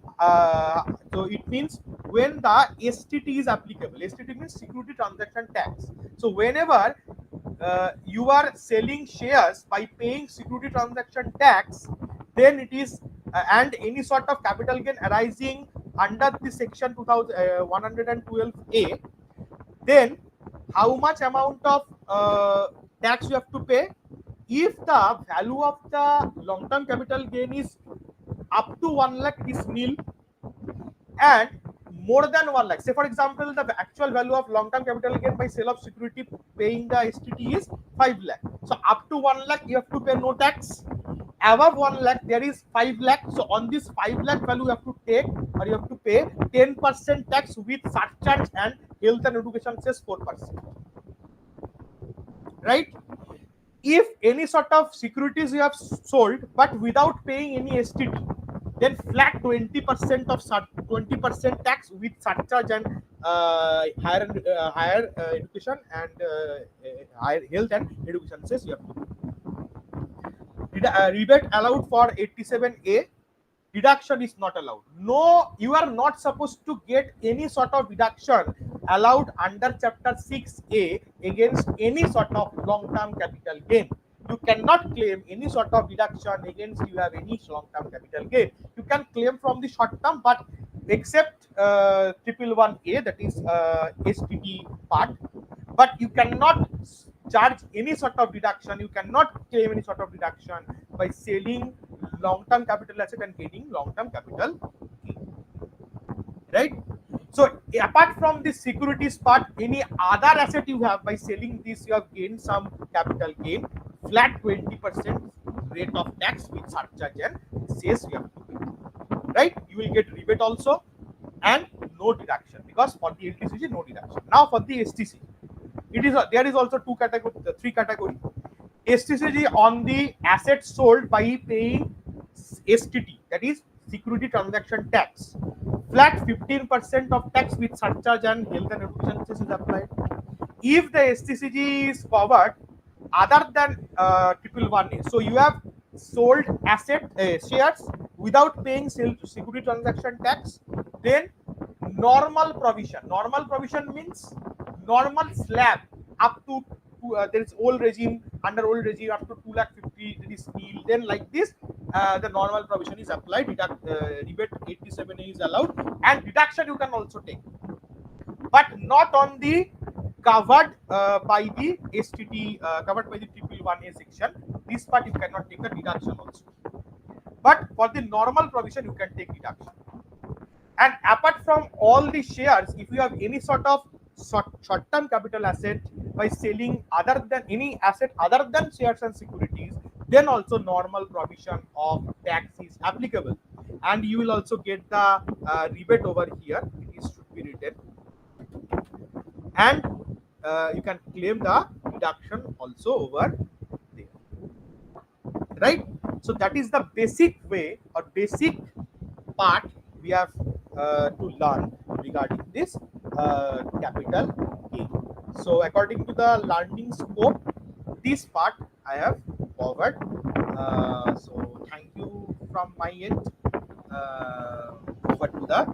it means when the STT is applicable. STT means security transaction tax. So whenever you are selling shares by paying security transaction tax, then it is and any sort of capital gain arising under the section 112A, then how much amount of tax you have to pay? If the value of the long-term capital gain is up to 1 lakh, it is nil, and more than 1 lakh, say for example the actual value of long-term capital gain by sale of security paying the STT is 5 lakh. So up to 1 lakh you have to pay no tax. Above 1 lakh there is 5 lakh. So on this 5 lakh value you have to take, or you have to pay 10% tax with surcharge, and health and education says 4%, right? If any sort of securities you have sold but without paying any STT, then flat 20% of 20% tax with surcharge and higher education and higher health and education says you have to rebate allowed for 87A, deduction is not allowed. No, you are not supposed to get any sort of deduction allowed under chapter 6A against any sort of long term capital gain. You cannot claim any sort of deduction against you have any long term capital gain. You can claim from the short term, but except triple one A, that is STT part, but you cannot charge any sort of deduction, you cannot claim any sort of deduction by selling long-term capital asset and gaining long-term capital gain, right? So apart from the securities part, any other asset you have, by selling this you have gained some capital gain, flat 20% rate of tax with surcharge and cess you have to pay, right? You will get rebate also and no deduction, because for the LTCG no deduction. Now for the STC, it is there is also three category. STCG on the assets sold by paying STT, that is security transaction tax. Flat 15% of tax with surcharge and health and education cess is applied. If the STCG is covered other than triple one A, so you have sold asset shares without paying security transaction tax, then normal provision means normal slab up to there is old regime, under old regime up to 250 it is nil, then like this the normal provision is applied, rebate 87A is allowed, and deduction you can also take, but not on the covered by the STT, covered by the triple one A section. This part you cannot take the deduction also, but for the normal provision you can take deduction. And apart from all the shares, if you have any sort of short-term capital asset by selling other than any asset other than shares and securities, then also normal provision of tax is applicable, and you will also get the rebate over here. It is should be written, and you can claim the deduction also over there, right? So that is the basic way or basic part we have to learn regarding this capital gain. So according to the learning scope, this part I have covered. So thank you from my end. Over to the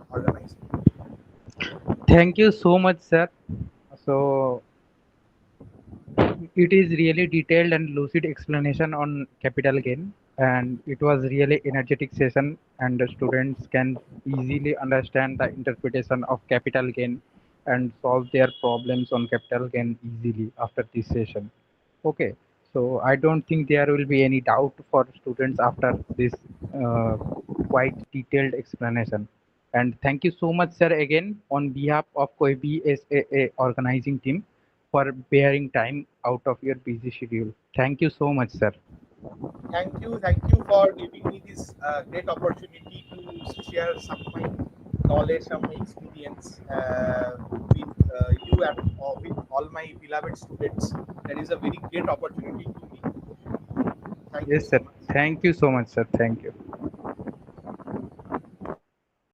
organizer. Thank you so much, sir. So it is really detailed and lucid explanation on capital gain, and it was really energetic session, and the students can easily understand the interpretation of capital gain and solve their problems on capital gain easily after this session. Okay, so I don't think there will be any doubt for students after this uh, quite detailed explanation. And thank you so much, sir, again on behalf of KOIB SAA organizing team for bearing time out of your busy schedule. Thank you so much, sir. Thank you for giving me this great opportunity to share some of my knowledge, some of my experience with you and with all my beloved students. That is a very great opportunity to me. Thank you Yes, so sir. much. Thank you so much, sir. Thank you.